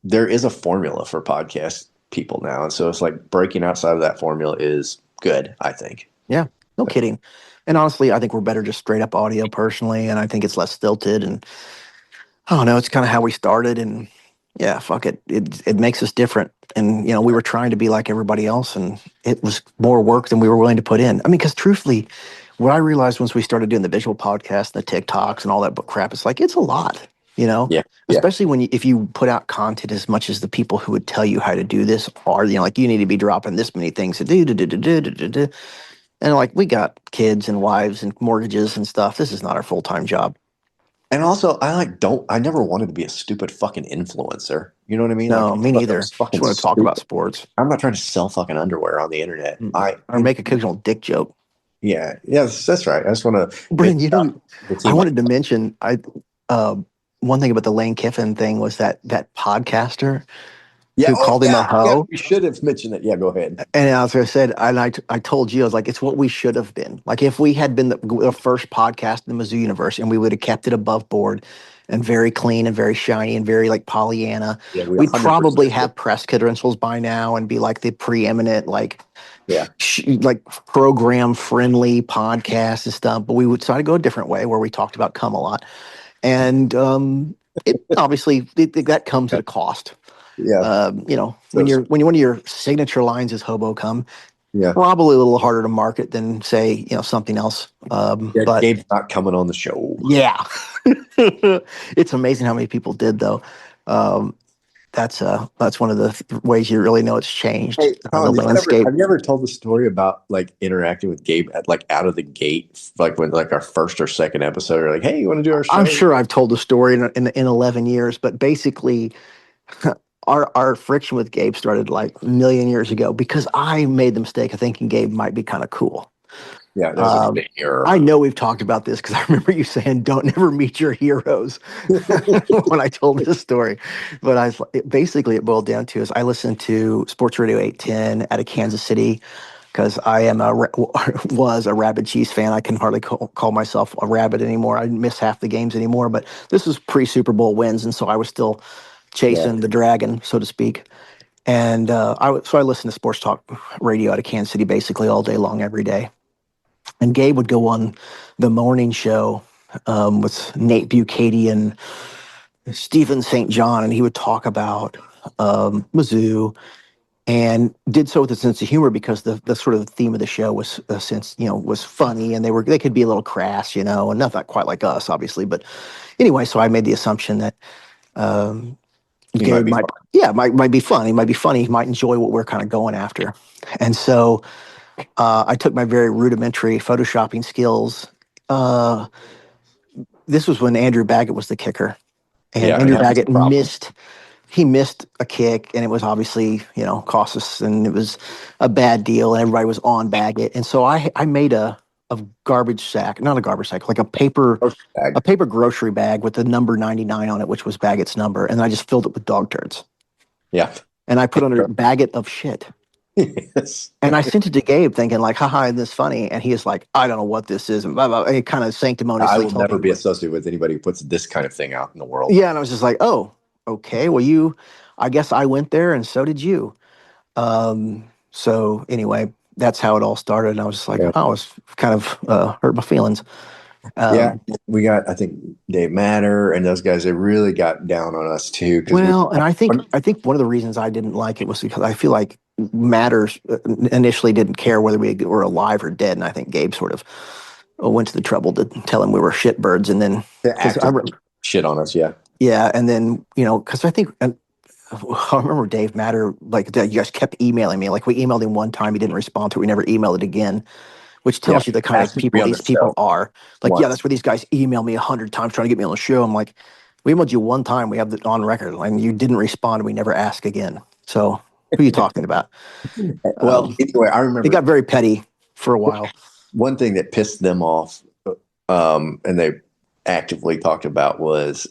Speaker 6: there is a formula for podcast people now, and so it's like breaking outside of that formula is good, I think.
Speaker 7: Yeah, no kidding. And honestly, I think we're better just straight up audio personally, and I think it's less stilted. And I don't know, it's kind of how we started, and yeah, fuck it. It makes us different. And we were trying to be like everybody else, and it was more work than we were willing to put in. I mean, because truthfully, what I realized once we started doing the visual podcast, and the TikToks, and all that crap, it's like it's a lot.
Speaker 6: Yeah.
Speaker 7: Especially if you put out content as much as the people who would tell you how to do this are, like you need to be dropping this many things to do. And like we got kids and wives and mortgages and stuff. This is not our full-time job.
Speaker 6: And also, I never wanted to be a stupid fucking influencer. You know what I mean?
Speaker 7: No,
Speaker 6: like,
Speaker 7: me neither. Just want to talk about sports.
Speaker 6: I'm not trying to sell fucking underwear on the internet.
Speaker 7: Or make an occasional dick joke.
Speaker 6: Yeah, that's right. I just want to.
Speaker 7: Brendan, I wanted to mention one thing about the Lane Kiffin thing was that podcaster who called him a hoe.
Speaker 6: Yeah, we should have mentioned it. Yeah, go ahead.
Speaker 7: And as I said, and I told you, I was like, it's what we should have been. Like if we had been the first podcast in the Mizzou universe and we would have kept it above board and very clean and very shiny and very like Pollyanna, we'd probably have press credentials by now and be like the preeminent, like program friendly podcast and stuff. But we would try to go a different way where we talked about cum a lot. And it obviously that comes at a cost.
Speaker 6: Yeah.
Speaker 7: When one of your signature lines is hobo cum,
Speaker 6: yeah,
Speaker 7: probably a little harder to market than say, something else. But
Speaker 6: Gabe's not coming on the show.
Speaker 7: Yeah. It's amazing how many people did though. That's one of the ways you really know it's changed.
Speaker 6: Hey, Colin,
Speaker 7: the landscape.
Speaker 6: have you ever told the story about like interacting with Gabe at like out of the gate, like when like our first or second episode, or like, hey, you want to do our show?
Speaker 7: I'm sure I've told the story in 11 years, but basically, our friction with Gabe started like a million years ago because I made the mistake of thinking Gabe might be kind of cool.
Speaker 6: Yeah, that was a big error.
Speaker 7: I know we've talked about this because I remember you saying, "Don't never meet your heroes," when I told this story. But it boiled down to is I listened to Sports Radio 810 out of Kansas City because I was a Rabid Chiefs fan. I can hardly call myself a Rabid anymore. I miss half the games anymore. But this was pre-Super Bowl wins, and so I was still chasing the dragon, so to speak. And I listened to sports talk radio out of Kansas City basically all day long, every day. And Gabe would go on the morning show with Nate Bukaty and Stephen St. John, and he would talk about Mizzou, and did so with a sense of humor because the sort of theme of the show was was funny, and they could be a little crass, and not quite like us, obviously. But anyway, so I made the assumption that Gabe might be fun. He might be funny. He might enjoy what we're kind of going after, and so. I took my very rudimentary photoshopping skills. This was when Andrew Baggett was the kicker. And Andrew Baggett missed he missed a kick, and it was obviously, cost us, and it was a bad deal, and everybody was on Baggett. And so I made a garbage sack, not a garbage sack, like
Speaker 6: Grocery bag.
Speaker 7: a paper grocery bag with the number 99 on it, which was Baggett's number, and I just filled it with dog turds.
Speaker 6: Yeah.
Speaker 7: And I put under it Baggett of shit.
Speaker 6: Yes.
Speaker 7: And I sent it to Gabe thinking like, haha, isn't this funny? And he is like, I don't know what this is. And blah, blah. And he kind of sanctimoniously
Speaker 6: I will
Speaker 7: told
Speaker 6: never
Speaker 7: me.
Speaker 6: be associated with anybody who puts this kind of thing out in the world.
Speaker 7: Yeah. And I was just like, oh, okay. Well, I guess I went there and so did you. So anyway, that's how it all started. And I was just like,
Speaker 6: Yeah.
Speaker 7: I was kind of hurt my feelings.
Speaker 6: Yeah, we got, I think, Dave Matter and those guys, they really got down on us too.
Speaker 7: Well, and I think one of the reasons I didn't like it was because I feel like Matters initially didn't care whether we were alive or dead, and I think Gabe sort of went to the trouble to tell him we were shitbirds, and then
Speaker 6: shit on us, yeah.
Speaker 7: Yeah, and then because I think I remember Dave Matter, like that you guys kept emailing me. Like we emailed him one time, he didn't respond to it. We never emailed it again, which tells you the kind of people these people are. Like, yeah, that's where these guys email me 100 times trying to get me on the show. I'm like, we emailed you one time, we have it on record, and you didn't respond, and we never ask again. So who are you talking about?
Speaker 6: Well, anyway, I remember
Speaker 7: they got very petty for a while.
Speaker 6: One thing that pissed them off, and they actively talked about, was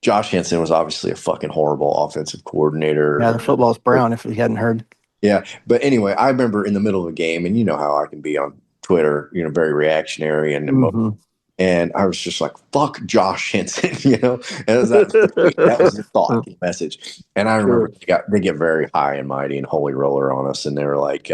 Speaker 6: Josh Henson was obviously a fucking horrible offensive coordinator.
Speaker 7: Yeah, the football's brown, if you hadn't heard.
Speaker 6: Yeah, but anyway, I remember in the middle of a game, and you know how I can be on Twitter, very reactionary, and I was just like, "Fuck Josh Henson," and that was the thought message. And I remember they get very high and mighty and holy roller on us, and they were like,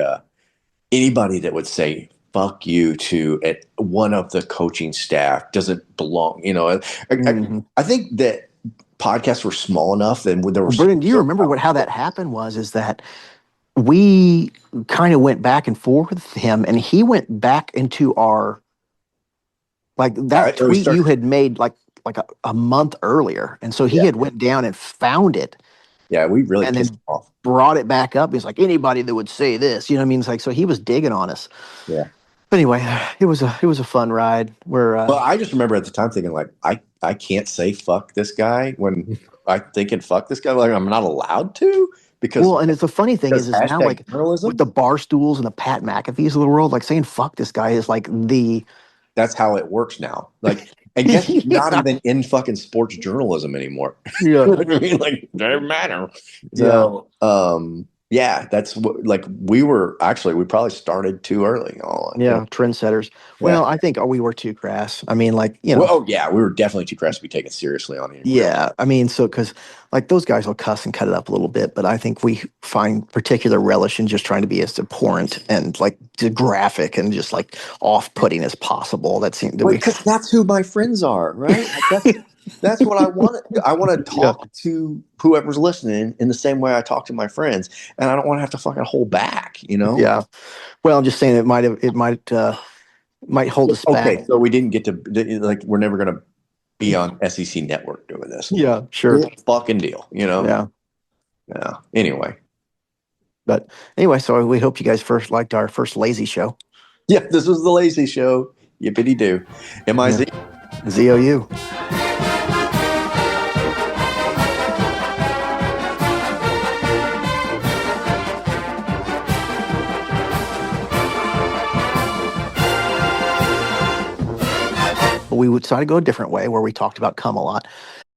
Speaker 6: anybody that would say "fuck you" to one of the coaching staff doesn't belong. I think that podcasts were small enough, and there was.
Speaker 7: Brendan, do you remember how that happened? Is that we kind of went back and forth with him, and he went back into our tweet you had made like a month earlier, and so he had went down and found it.
Speaker 6: Yeah, we really
Speaker 7: and
Speaker 6: pissed
Speaker 7: then
Speaker 6: him off.
Speaker 7: Brought it back up. He's like, anybody that would say this, you know what I mean? It's like, so he was digging on us.
Speaker 6: Yeah.
Speaker 7: But anyway, it was a fun ride.
Speaker 6: Well, I just remember at the time thinking like, I can't say fuck this guy when I thinking fuck this guy. Like I'm not allowed to. Because,
Speaker 7: and it's the funny thing is now like
Speaker 6: journalism?
Speaker 7: with the Barstools and the Pat McAfees of the world, like saying fuck this guy is like
Speaker 6: that's how it works now. Like, I guess he's not even in fucking sports journalism anymore.
Speaker 7: Yeah.
Speaker 6: I mean, like, doesn't matter. So, that's what, like, we probably started too early.
Speaker 7: Trendsetters. Well, I think we were too crass. I mean, like, we
Speaker 6: were definitely too crass to be taken seriously on it.
Speaker 7: Yeah. I mean, so, because like those guys will cuss and cut it up a little bit, but I think we find particular relish in just trying to be as abhorrent and like graphic and just like off-putting as possible. That seemed to
Speaker 6: because that's who my friends are, right? That's what I want. I want to talk to whoever's listening in the same way I talk to my friends, and I don't want to have to fucking hold back,
Speaker 7: Yeah. Well, I'm just saying it might hold us back.
Speaker 6: Okay, so we didn't get to we're never gonna be on SEC Network doing this.
Speaker 7: Yeah, sure.
Speaker 6: Fucking deal, Yeah. Yeah. Anyway.
Speaker 7: But anyway, so we hope you guys first liked our first lazy show.
Speaker 6: Yeah, this was the lazy show. Yippity doo. M-I-Z.
Speaker 7: Z-O-U. We decided to go a different way where we talked about cum a lot.